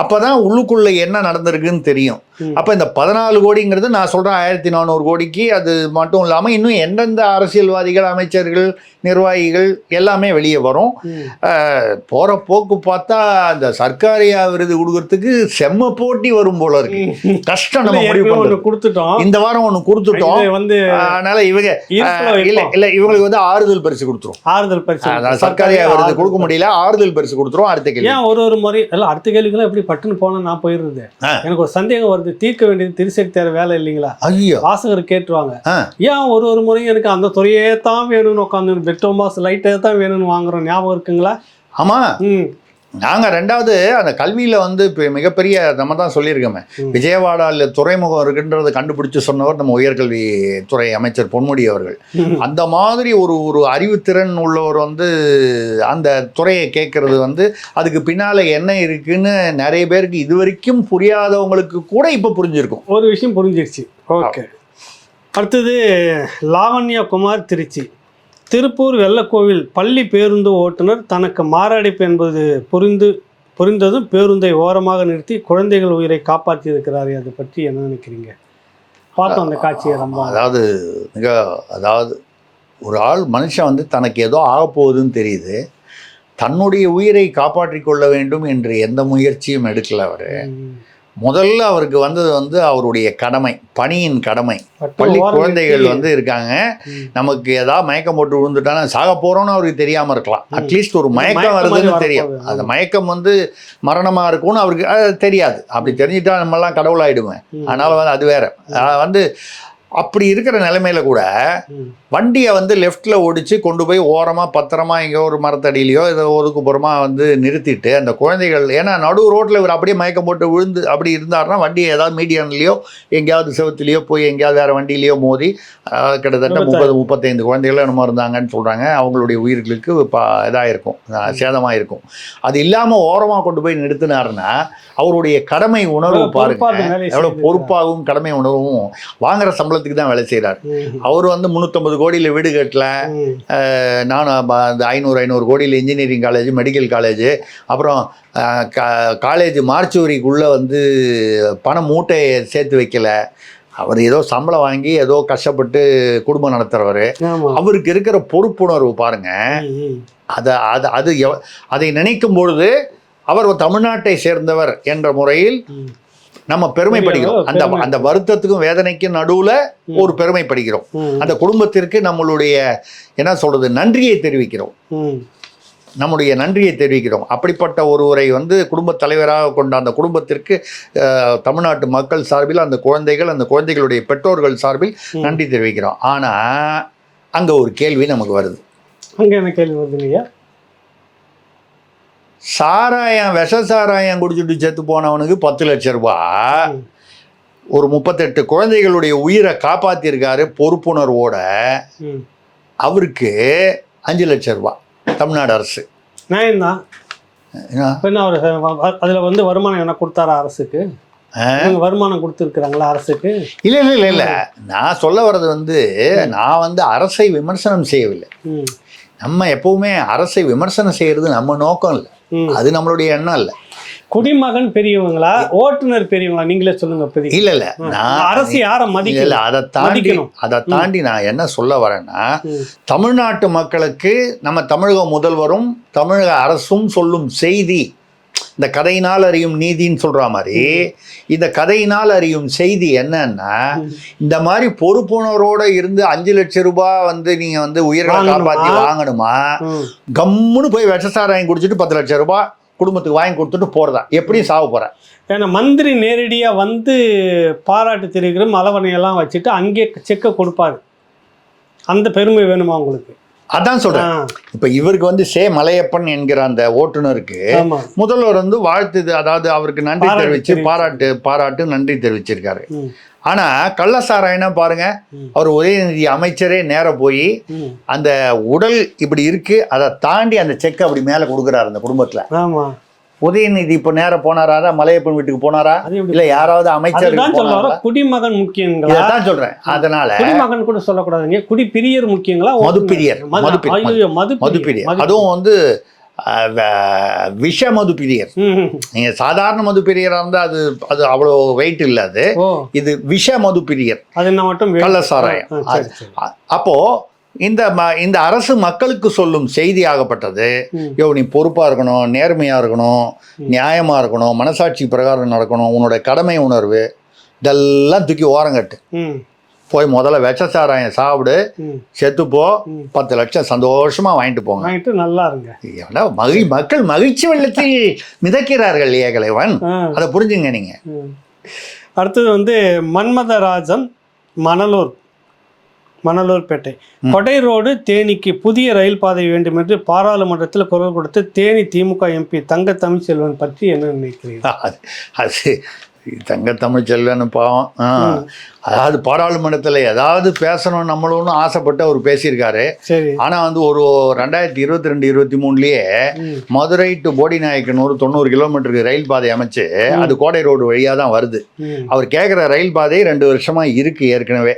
அப்பதான் உள்ளுக்குள்ள என்ன நடந்திருக்குன்னு தெரியும். அப்ப இந்த 14 கோடிங்கிறது நான் சொல்றேன் 1400 கோடிக்கு. அது மட்டும் இல்லாம இன்னும் எந்தெந்த அரசியல்வாதிகள், அமைச்சர்கள், நிர்வாகிகள் எல்லாமே வெளியே வரும். போற போக்கு பார்த்தா அந்த சர்க்காரியா விருது கொடுக்கறதுக்கு செம்ம போட்டி வரும் போல இருக்கு. கஷ்டம். நம்ம முடிவு கொடுத்துட்டோம், இந்த வாரம் ஒண்ணு கொடுத்துட்டோம். அதனால இவங்க இல்ல இவங்களுக்கு வந்து ஆறுதல் பரிசு கொடுத்துரும். ஆறுதல் பரிசு சர்க்காரியா விருது கொடுக்க முடியல, ஆறுதல் பரிசு கொடுத்துரும். அடுத்த கேள்வி, ஏன் ஒரு முறை எல்லாம் அடுத்த கேள்விக்கெல்லாம் எப்படி பட்டுன்னு போனா நான் போயிருந்தேன். எனக்கு ஒரு சந்தேகம் வருது. தீர்க்க வேண்டியது திருச்செடி தேர வேலை இல்லைங்களா? ஐயோ, வாசகர் கேட்டுருவாங்க. ஏன் ஒரு முறையும் எனக்கு அந்த துறையே தான் வேணும்னு உட்காந்து பெட்ரோமாஸ் லைட்டே தான் வேணும்னு வாங்குறோம். ஞாபகம் இருக்குங்களா? ஆமா, நாங்க ரெண்டாவது அந்த கல்வியில வந்து மிகப்பெரிய நம்ம தான் சொல்லியிருக்கோமே, விஜயவாடால துறைமுகம் இருக்குன்றதை கண்டுபிடிச்சு சொன்னவர் நம்ம உயர்கல்வித்துறை அமைச்சர் பொன்முடி அவர்கள். அந்த மாதிரி ஒரு அறிவுத்திறன் உள்ளவர் வந்து அந்த துறையை கேட்கறது வந்து அதுக்கு பின்னால என்ன இருக்குன்னு நிறைய பேருக்கு இதுவரைக்கும் புரியாதவங்களுக்கு கூட இப்ப புரிஞ்சிருக்கும். ஒரு விஷயம் புரிஞ்சிருச்சு. ஓகே, அடுத்தது லாவண்யா குமார், திருச்சி. திருப்பூர் வெள்ளக்கோவில் பள்ளி பேருந்து ஓட்டுநர் தனக்கு மாரடைப்பு என்பது புரிந்ததும் பேருந்தை ஓரமாக நிறுத்தி குழந்தைகள் உயிரை காப்பாற்றி இருக்கிறாரு. அதை பற்றி என்ன நினைக்கிறீங்க? பார்த்தோம் அந்த காட்சியை. ரொம்ப அதாவது ஒரு ஆள் மனுஷன் வந்து தனக்கு ஏதோ ஆகப்போகுதுன்னு தெரியுது, தன்னுடைய உயிரை காப்பாற்றி கொள்ள வேண்டும் என்று எந்த முயற்சியும் எடுக்கல. அவர் முதல்ல அவருக்கு வந்தது வந்து அவருடைய கடமை, பணியின் கடமை. பள்ளி குழந்தைகள் வந்து இருக்காங்க, நமக்கு ஏதாவது மயக்கம் போட்டு விழுந்துட்டானா சாக போறோம்னு அவருக்கு தெரியாம இருக்கலாம். அட்லீஸ்ட் ஒரு மயக்கம் வருதுன்னு தெரியும். அந்த மயக்கம் வந்து மரணமா இருக்கும்னு அவருக்கு தெரியாது. அப்படி தெரிஞ்சுட்டா நம்மெல்லாம் கடவுளாயிடுவேன். அதனால வந்து அது வேற. வந்து அப்படி இருக்கிற நிலைமையில கூட வண்டியை வந்து லெஃப்டில் ஓடிச்சு கொண்டு போய் ஓரமாக பத்திரமா எங்கேயோ ஒரு மரத்தடியிலையோ ஏதோ ஒதுக்குப்புறமா வந்து நிறுத்திட்டு அந்த குழந்தைகள், ஏன்னா நடு ரோட்டில் இவர் அப்படியே மயக்கம் போட்டு விழுந்து அப்படி இருந்தாருன்னா வண்டியை ஏதாவது மீடியன்லேயோ எங்கேயாவது செவத்துலேயோ போய் எங்கேயாவது வேறு வண்டியிலையோ மோதி கிட்டத்தட்ட 30-35 குழந்தைகள் என்னமோ இருந்தாங்கன்னு சொல்கிறாங்க. அவங்களுடைய உயிர்களுக்கு இதாக இருக்கும், சேதமாக இருக்கும். அது இல்லாமல் ஓரமாக கொண்டு போய் நிறுத்தினாருன்னா அவருடைய கடமை உணர்வு பாருங்க, எவ்வளோ பொறுப்பாகவும் கடமை உணர்வும். வாங்குற சம்பளத்தை சம்பளத்துக்கு தான் வேலை செய்கிறார். அவர் வந்து 350 கோடியில் வீடு கட்டல, நானும் அந்த 500 கோடியில் இன்ஜினியரிங் காலேஜ், மெடிக்கல் காலேஜ், அப்புறம் காலேஜ் மார்ச்சுவரிக்குள்ளே வந்து பண மூட்டையை சேர்த்து வைக்கல. அவர் ஏதோ சம்பளம் வாங்கி ஏதோ கஷ்டப்பட்டு குடும்பம் நடத்துகிறவர். அவருக்கு இருக்கிற பொறுப்புணர்வு பாருங்க. அதை நினைக்கும் பொழுது அவர் தமிழ்நாட்டை சேர்ந்தவர் என்ற முறையில் நம்ம பெருமைப்படுகிறோம். அந்த வருத்தத்துக்கும் வேதனைக்கும் நடுவுல ஒரு பெருமைப்படுகிறோம். அந்த குடும்பத்திற்கு நம்மளுடைய என்ன சொல்றது நன்றியை தெரிவிக்கிறோம். நம்முடைய நன்றியை தெரிவிக்கிறோம். அப்படிப்பட்ட ஒருவரை வந்து குடும்பத் தலைவராக கொண்ட அந்த குடும்பத்திற்கு தமிழ்நாட்டு மக்கள் சார்பில் அந்த குழந்தைகளுடைய பெற்றோர்கள் சார்பில் நன்றி தெரிவிக்கிறோம். ஆனால் அங்கே ஒரு கேள்வி நமக்கு வருது. அங்கே என்ன கேள்வி வருதுங்க? விஷ சாராயம் குடிச்சுட்டு செத்து போனவனுக்கு 10 லட்சம் ரூபாய், ஒரு 38 குழந்தைகளுடைய உயிரை காப்பாற்றிருக்காரு பொறுப்புணர்வோட, அவருக்கு 5 லட்சம் ரூபாய் தமிழ்நாடு அரசு. நியாயம்தான். அதில் வந்து வருமானம் என்ன கொடுத்தாரா அரசுக்கு? வருமானம் கொடுத்துருக்குறாங்களா அரசுக்கு? இல்லை, நான் சொல்ல வர்றது வந்து நான் வந்து அரசை விமர்சனம் செய்யவில்லை. நம்ம எப்பவுமே அரசை விமர்சனம் செய்யறது நம்ம நோக்கம் இல்லை, அது நம்மளுடைய எண்ணம் இல்லை. குடிமகன் பெரியவங்களா, ஓட்டுநர் பெரியவங்களா, நீங்களே சொல்லுங்க. இல்ல நான் அரசு யாரை மதிக்கல. அதை தாண்டி நான் என்ன சொல்ல வரேன்னா, தமிழ்நாட்டு மக்களுக்கு நம்ம தமிழக முதல்வரும் தமிழக அரசும் சொல்லும் செய்தி, இந்த கதையினால் அறியும் நீதின்னு சொல்ற மாதிரி இந்த கதையினால் அறியும் செய்தி என்னன்னா, இந்த மாதிரி பொறுப்புணர்வோட இருந்து 5 லட்சம் ரூபாய் வந்து நீங்க வந்து உயிர்களை காப்பாற்றி வாங்கணுமா, கம்முன்னு போய் விஷசாராயம் குடிச்சிட்டு 10 லட்சம் ரூபாய் குடும்பத்துக்கு வாங்கி கொடுத்துட்டு போறதா, எப்படியும் சாவ போறேன். ஏன்னா மந்திரி நேரடியாக வந்து பாராட்டு தெரிவிக்கிற மலவனையெல்லாம் வச்சுட்டு அங்கே செக்கை கொடுப்பாரு. அந்த பெருமை வேணுமா உங்களுக்கு? அதான் சொல்றேன். இப்ப இவருக்கு வந்து மலையப்பன் என்கிற அந்த ஓட்டுநருக்கு முதல்வர் வந்து வாழ்த்து, அதாவது அவருக்கு நன்றி தெரிவிச்சு பாராட்டு நன்றி தெரிவிச்சிருக்காரு. ஆனா கள்ளசாராயம்னா பாருங்க, அவர் உதயநிதி அமைச்சரே நேர போய் அந்த உடல் இப்படி இருக்கு அதை தாண்டி அந்த செக் அப்படி மேல கொடுக்குறாரு அந்த குடும்பத்துல. உதயநிதி இப்ப நேரம் போனாரா, மலையப்பன் வீட்டுக்கு போனாரா, இல்ல யாராவது அமைச்சர்? குடிமகன் முக்கியங்களா? அதான் சொல்றேன். அதனால குடிமகன் கூட சொல்லக்கூடாதுங்க, குடிப்பிரியர் முக்கியங்களா? மதுப்பிரியர். அதுவும் வந்து விஷ மதுப்பிரியர். நீங்க சாதாரண மதுப்பிரியரா இருந்தா அது அவ்வளவு வெயிட் இல்லாது. இது விஷ மதுப்பிரியர், அது என்ன மட்டும் கள்ளசாராயம். அப்போ இந்த அரசு மக்களுக்கு சொல்லும் செய்தி ஆகப்பட்டது, நீ பொறுப்பா இருக்கணும், நேர்மையா இருக்கணும், நியாயமா இருக்கணும், மனசாட்சி பிரகாரம் நடக்கணும், உன்னோட கடமை உணர்வு இதெல்லாம் தூக்கி ஓரங்கட்டு, போய் முதல்ல விஷசாராயம் சாப்பிடு, செத்துப்போ, 10 லட்சம் சந்தோஷமா வாங்கிட்டு போங்க, வாங்கிட்டு நல்லா இருங்க. மக்கள் மகிழ்ச்சி வெள்ளத்தில் மிதக்கிறார்கள் ஏகலைவன், அதை புரிஞ்சுங்க நீங்க. அடுத்தது வந்து மன்மதராஜன், மணலூர்பேட்டை, கொடை ரோடு தேனிக்கு புதிய ரயில் பாதை வேண்டும் என்று பாராளுமன்றத்தில் குரல் கொடுத்த தேனி திமுக எம்பி தங்க தமிழ்ச்செல்வன் பற்றி என்ன நினைக்கிறீர்கள்? அது தங்க தமிழ்ச்செல்வன் பாவம். அதாவது பாராளுமன்றத்தில் ஏதாவது பேசணும் நம்மளும் ஆசைப்பட்டு அவர் பேசியிருக்காரு. ஆனால் வந்து ஒரு 2022-23 மதுரை டு போடிநாயக்கனூர் 90 கிலோமீட்டருக்கு ரயில் பாதை அமைச்சு அது கோடை ரோடு வழியாக தான் வருது. அவர் கேட்குற ரயில் பாதை 2 வருஷமா இருக்கு ஏற்கனவே.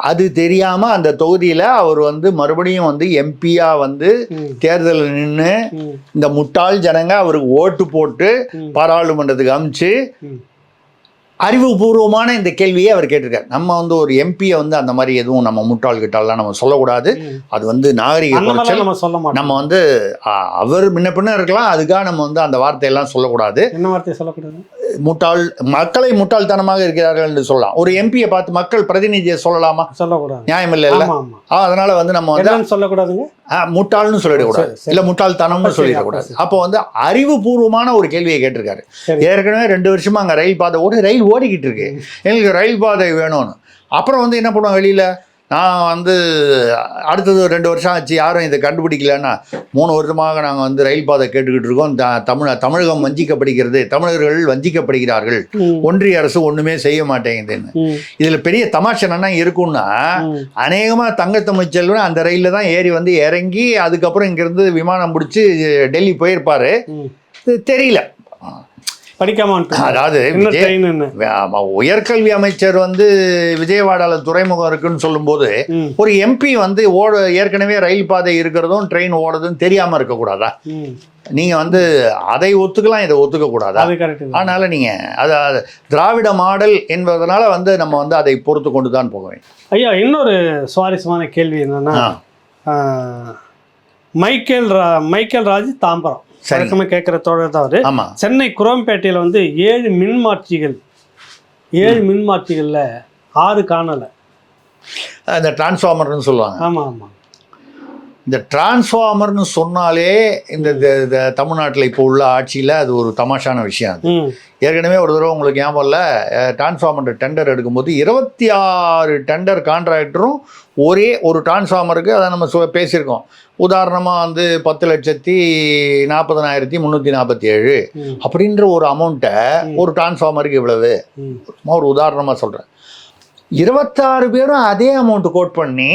அது தெரியாமல் அந்த தொகுதியில் அவர் வந்து மறுபடியும் வந்து எம்பியா வந்து தேர்தலில் நின்று இந்த முட்டாள் ஜனங்க அவருக்கு ஓட்டு போட்டு பாராளுமன்றத்துக்கு அமிச்சு அறிவுபூர்வமான இந்த கேள்வியை அவர் கேட்டிருக்காரு. நம்ம வந்து ஒரு எம்பியை வந்து அந்த மாதிரி எதுவும் நம்ம முட்டாள் கிட்டாலாம் நம்ம சொல்லக்கூடாது. அது வந்து நாகரிக குறைச்சல். நம்ம வந்து அவர் முன்ன பின்ன இருக்கலாம், அதுக்காக நம்ம வந்து அந்த வார்த்தையெல்லாம் சொல்லக்கூடாது. என்ன வார்த்தையை சொல்லக்கூடாது? முட்டாள், மக்களை முட்டாள்தனமாக இருக்கிறார்கள் என்று சொல்லலாம். ஒரு எம்பியை பார்த்து மக்கள் பிரதிநிதியை சொல்லலாமா? சொல்லக்கூடாது, நியாயம் இல்லை இல்லை. அதனால வந்து நம்ம வந்து சொல்லக்கூடாதுங்க, முட்டாள்னு சொல்லிடக்கூடாது, இல்லை முட்டாள்தனம்னு சொல்லிடக்கூடாது. அப்போ வந்து அறிவுபூர்வமான ஒரு கேள்வியை கேட்டிருக்காரு. ஏற்கனவே 2 வருஷமா அங்கே ரயில் பாதை ரயில் ஓடிக்கிட்டு இருக்கு, எங்களுக்கு ரயில் பாதை வேணும்னு. அப்புறம் வந்து என்ன பண்ணுவோம், வெளியில் நான் வந்து அடுத்தது 2 வருஷம் ஆச்சு, யாரும் இதை கண்டுபிடிக்கலன்னா 3 வருஷமாக நாங்கள் வந்து ரயில் பாதை கேட்டுக்கிட்டு இருக்கோம், தமிழகம் வஞ்சிக்கப்படுகிறது, தமிழர்கள் வஞ்சிக்கப்படுகிறார்கள், ஒன்றிய அரசு ஒன்றுமே செய்ய மாட்டேங்குதுன்னு. இதில் பெரிய தமாஷை என்ன இருக்குன்னா, அநேகமாக தங்க தமிழ்ச்செல்வன் அந்த ரயிலில் தான் ஏறி வந்து இறங்கி அதுக்கப்புறம் இங்கேருந்து விமானம் பிடிச்சி டெல்லி போயிருப்பார், தெரியல. படிக்காம வந்துட்டோம். அதாவது என்ன ட்ரெயின் என்ன? உயர்கல்வி அமைச்சர் வந்து விஜயவாடால துறைமுகம் இருக்குன்னு சொல்லும்போது ஒரு எம்பி வந்து ஏற்கனவே ரயில் பாதை இருக்கிறதும் ட்ரெயின் ஓடுறதும் தெரியாம இருக்கக்கூடாதா? நீங்க வந்து அதை ஒத்துக்கலாம், இதை ஒத்துக்க கூடாதா? அதனால நீங்க அது திராவிட மாடல் என்பதனால வந்து நம்ம வந்து அதை பொறுத்து கொண்டு தான் போக வேண்டும். ஐயா, இன்னொரு சுவாரஸ்யமான கேள்வி என்னன்னா, மைக்கேல் ராஜ் தாம்பரம் வழக்கமாக கேட்குற தோழர் தான் அவர். சென்னை குரோம்பேட்டையில் வந்து 7 மின்மாற்றிகளில் 6 காணலை. இந்த டிரான்ஸ்ஃபார்மர்னு சொல்லுவாங்க. ஆமாம் ஆமாம். இந்த டிரான்ஸ்ஃபார்மர்னு சொன்னாலே இந்த தமிழ்நாட்டில் இப்போ உள்ள ஆட்சியில் அது ஒரு தமாஷான விஷயம். அது ஏற்கனவே ஒரு தடவை உங்களுக்கு ஞாபகம் இல்லை, டிரான்ஸ்ஃபார்மர் டெண்டர் எடுக்கும்போது 26 டெண்டர் கான்ட்ராக்டரும் ஒரே ஒரு டிரான்ஸ்ஃபார்மருக்கு, அதை நம்ம பேசியிருக்கோம். உதாரணமாக வந்து 10,40,347 அப்படின்ற ஒரு அமௌண்ட்டை ஒரு டிரான்ஸ்ஃபார்மருக்கு இவ்வளவு, சும்மா ஒரு உதாரணமாக சொல்கிறேன். 26 பேரும் அதே அமௌண்ட் கோட் பண்ணி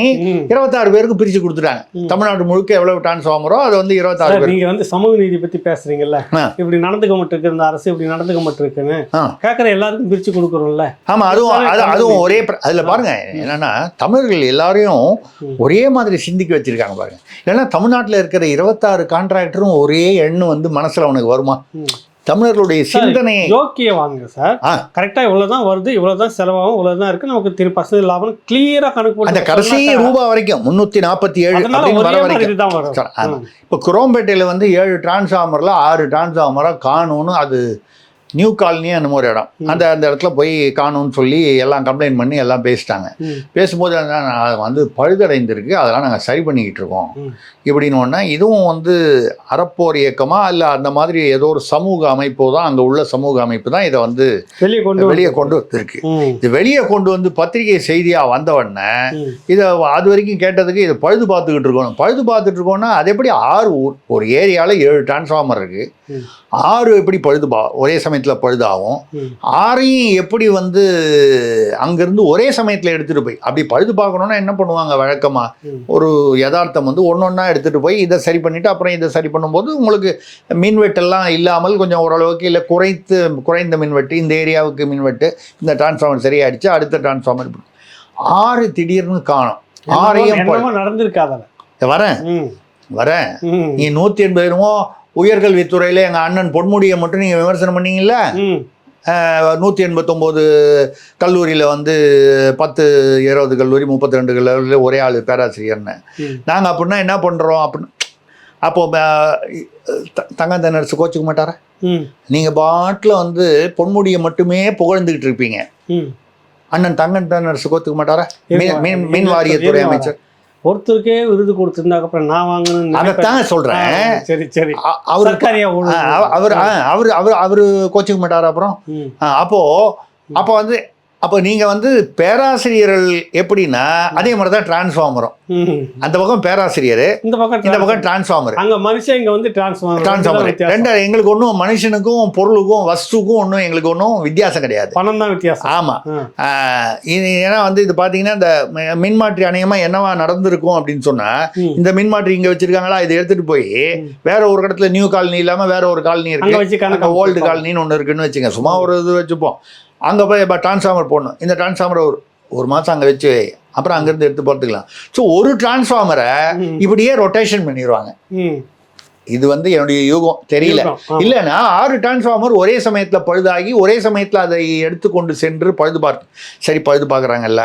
26 பேருக்கு பிரிச்சு கொடுத்துட்டாங்க. தமிழ்நாடு முழுக்க எவ்வளவு டிரான்ஸ்ஃபார்மரோ அதை வந்து 26 பேர். நீங்க வந்து சமூக நீதி பத்தி பேசுறீங்கல்ல, இப்படி நடந்துக்க மாட்டிருக்கு இந்த அரசு, இப்படி நடந்துக்க மாட்டிருக்குன்னு கேட்கற எல்லாருக்கும் பிரிச்சு கொடுக்குறோம்ல. ஆமா, அதுவும் ஒரே அதுல பாருங்க என்னன்னா, தமிழர்கள் எல்லாரையும் ஒரே மாதிரி சிந்திக்க வச்சிருக்காங்க பாருங்க. ஏன்னா தமிழ்நாட்டில் இருக்கிற 26 கான்ட்ராக்டரும் ஒரே எண்ணு வந்து மனசுல அவனுக்கு வருமா? தமிழர்களுடைய சிந்தனை யோக்கிய வாங்க சார், கரெக்டா இவ்வளவுதான் வருது, இவ்வளவுதான் செலவாகும், இவ்வளவுதான் இருக்கு, நமக்கு 3% லாபம் கிளியரா கணக்கு போட்டு அந்த கடைசி ரூபாய் வரைக்கும் 347 இப்போ குரோம்பேட்டையில வந்து 7 டிரான்ஸ்ஃபார்மர்ல 6 டிரான்ஸ்ஃபார்மரா காணும்னு, அது நியூ காலனி அந்த ஒரு இடம், அந்த இடத்துல போய் காணும்னு சொல்லி எல்லாம் கம்ப்ளைண்ட் பண்ணி எல்லாம் பேசிட்டாங்க. பேசும்போது வந்து பழுதடைந்திருக்கு, அதெல்லாம் நாங்கள் சரி பண்ணிக்கிட்டு இருக்கோம் இப்படின்னு ஒன்று. இதுவும் வந்து அறப்போர் இயக்கமா இல்லை அந்த மாதிரி ஏதோ ஒரு சமூக அமைப்போ தான், அங்கே உள்ள சமூக அமைப்பு தான் இதை வந்து வெளியே கொண்டு வந்துருக்கு. இது வெளியே கொண்டு வந்து பத்திரிகை செய்தியாக வந்தவொடனே இதை அது வரைக்கும் கேட்டதுக்கு இதை பழுது பார்த்துக்கிட்டு இருக்கோம். பழுது பார்த்துட்டு இருக்கோம்னா அது எப்படி 6 ஒரு ஏரியாவில் 7 டிரான்ஸ்ஃபார்மர் இருக்குது, 6 எப்படி ஒரே சமயத்தில் பழுதாகும், 6ஐயும் எப்படி வந்து அங்கேருந்து ஒரே சமயத்தில் எடுத்துகிட்டு போய் அப்படி பழுது பார்க்கணுன்னா என்ன பண்ணுவாங்க வழக்கமாக? ஒரு யதார்த்தம் வந்து ஒன்றொன்னா எடுத்துகிட்டு போய் இதை சரி பண்ணிவிட்டு அப்புறம் இதை சரி பண்ணும்போது உங்களுக்கு மின்வெட்டெல்லாம் இல்லாமல் கொஞ்சம் ஓரளவுக்கு இல்லை குறைந்த மின்வெட்டு, இந்த ஏரியாவுக்கு மின்வெட்டு, இந்த டிரான்ஸ்ஃபார்மர் சரியாயிடுச்சு, அடுத்த டிரான்ஸ்ஃபார்மர் 6 திடீர்னு காணும். 6ஐயும் நடந்திருக்காத வரேன் நீ 180 உயர்கல்வித்துறையில் எங்கள் அண்ணன் பொன்முடியை மட்டும் நீங்கள் விமர்சனம் பண்ணீங்கல்ல, 189 கல்லூரியில் வந்து 10-20 கல்லூரி 32 கல்லூரியில் ஒரே ஆள் பேராசிரியர்னு. நாங்கள் அப்படின்னா என்ன பண்ணுறோம் அப்படின்னு அப்போது தங்கந்த நர்ஸு கோச்சிக்க மாட்டாரா? நீங்கள் பாட்டில் வந்து பொன்முடியை மட்டுமே புகழ்ந்துக்கிட்டு இருப்பீங்க, அண்ணன் தங்கந்த நர்ஸு கோத்துக்க மாட்டாரா? மீன் வாரியத்துறை அமைச்சர் ஒருத்தருக்கே விருது கொடுத்துருந்தாங்க, அப்புறம் நான் வாங்கணும் அதைத்தாங்க சொல்றேன். சரி சரி, அவரு கோச்சிக்க மாட்டாரு. அப்புறம் அப்போ வந்து அப்போ நீங்க வந்து பேராசிரியர்கள் எப்படின்னா அதே மாதிரி தான் டிரான்ஸ்ஃபார்மரும், அந்த பக்கம் பேராசிரியர், இந்த பக்கம் டிரான்ஸ்ஃபார்மர். அங்க மனுஷன், இங்க வந்து டிரான்ஸ்ஃபார்மர். ரெண்டு எங்களுக்கு ஒன்றும் மனுஷனுக்கும் பொருளுக்கும் வஸ்துக்கும் ஒன்றும் எங்களுக்கு ஒன்றும் வித்தியாசம் கிடையாது, பணம் தான் வித்தியாசம். ஆமா, ஏன்னா வந்து இது பாத்தீங்கன்னா இந்த மின்மாற்றி அநேகமா என்னவா நடந்திருக்கும் அப்படின்னு சொன்னா, இந்த மின்மாற்றி இங்க வச்சிருக்காங்களா, இதை எடுத்துட்டு போய் வேற ஒரு இடத்துல நியூ காலனி இல்லாம வேற ஒரு காலனி இருக்கு, ஓல்டு காலனின்னு ஒன்று இருக்குன்னு வச்சுங்க, சும்மா ஒரு இது வச்சுப்போம். அங்கே போய் இப்போ டிரான்ஸ்ஃபார்மர் போடணும், இந்த டிரான்ஸ்ஃபார்மரை ஒரு மாதம் அங்கே வச்சு அப்புறம் அங்கேருந்து எடுத்து பார்த்துக்கலாம். ஸோ ஒரு டிரான்ஸ்ஃபார்மரை இப்படியே ரொட்டேஷன் பண்ணிடுவாங்க. இது வந்து என்னுடைய யூகம் தெரியல. இல்லைன்னா 6 டிரான்ஸ்ஃபார்மர் ஒரே சமயத்தில் பழுதாகி ஒரே சமயத்தில் அதை எடுத்துக்கொண்டு சென்று பழுது பார்க்குறாங்கல்ல.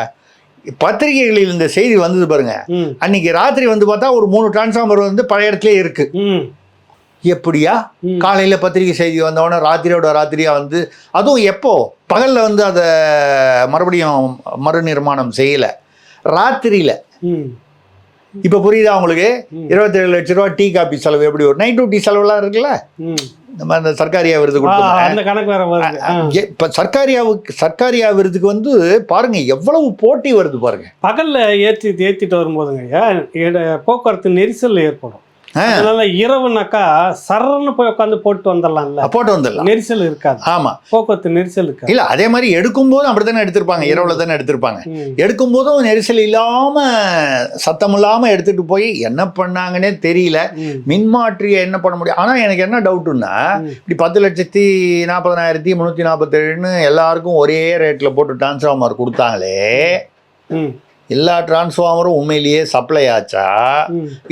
பத்திரிகைகளில் இந்த செய்தி வந்தது பாருங்க, அன்னைக்கு ராத்திரி வந்து பார்த்தா ஒரு 3 டிரான்ஸ்ஃபார்மர் வந்து பழைய இடத்துல இருக்கு. எப்படியா காலையில பத்திரிகை செய்தி வந்தவொடனே ராத்திரியா வந்து, அதுவும் எப்போ பகல்ல வந்து அதை மறுபடியும் மறுநிர்மாணம் செய்யல, ராத்திரியில. இப்ப புரியுதா உங்களுக்கு? 27 லட்சம் ரூபாய் டீ காபி செலவு எப்படி ஒரு நைட் டியூட்டி செலவுலாம் இருக்குல்ல, நம்ம அந்த சர்க்காரியா விருது கொடுத்து இப்ப சர்க்காரியா விருதுக்கு வந்து பாருங்க எவ்வளவு போட்டி வருது பாருங்க. பகல்ல ஏற்றிட்டு வரும்போதுங்க போக்குவரத்து நெரிசல் ஏற்படும். அதனால இரவுனாக்கா சரன்னு போய் உட்காந்து போட்டு வந்துடலாம்ல, போட்டு வந்துடலாம், நெரிசல் இருக்காது. ஆமா, போக்குவரத்து நெரிசல் இருக்காது. இல்ல அதே மாதிரி எடுக்கும் போதும் அப்படித்தானே எடுத்திருப்பாங்க, இரவுல தானே எடுத்திருப்பாங்க. எடுக்கும் போதும் நெரிசல் இல்லாம சத்தம் இல்லாம எடுத்துட்டு போய் என்ன பண்ணாங்கன்னே தெரியல. மின்மாற்றியை என்ன பண்ண முடியும். ஆனா எனக்கு என்ன டவுட்னா, இப்படி 10,40,347 எல்லாருக்கும் ஒரே ரேட்ல போட்டு டிரான்ஸ்ஃபார்மர் கொடுத்தாங்களே, எல்லா டிரான்ஸ்ஃபார்மரும் உண்மையிலேயே சப்ளை ஆச்சா,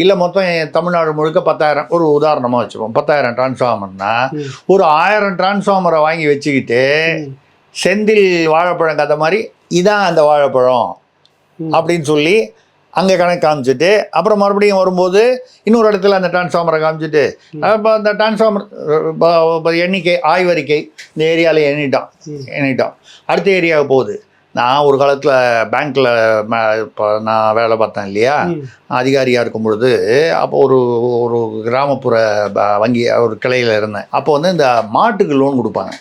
இல்லை மொத்தம் தமிழ்நாடு முழுக்க 10,000, ஒரு உதாரணமாக வச்சுருவோம், 10,000 டிரான்ஸ்ஃபார்மர்னா ஒரு 1000 டிரான்ஸ்ஃபார்மரை வாங்கி வச்சுக்கிட்டு செந்தில் வாழைப்பழம் கதை மாதிரி இதான் அந்த வாழைப்பழம் அப்படின்னு சொல்லி அங்கே கணக்கு காமிச்சிட்டு, அப்புறம் மறுபடியும் வரும்போது இன்னொரு இடத்துல அந்த டிரான்ஸ்ஃபார்மரை காமிச்சிட்டு, இப்போ அந்த டிரான்ஸ்ஃபார்மர் எண்ணிக்கை ஆய்வறிக்கை இந்த ஏரியாவில் எண்ணிட்டோம், அடுத்த ஏரியாவுக்கு போகுது. நான் ஒரு காலத்தில் பேங்க்கில் இப்போ நான் வேலை பார்த்தேன் இல்லையா, அதிகாரியாக இருக்கும் பொழுது அப்போ ஒரு கிராமப்புற வங்கி ஒரு கிளையில் இருந்தேன். அப்போ வந்து இந்த மாட்டுக்கு லோன் கொடுப்பாங்க,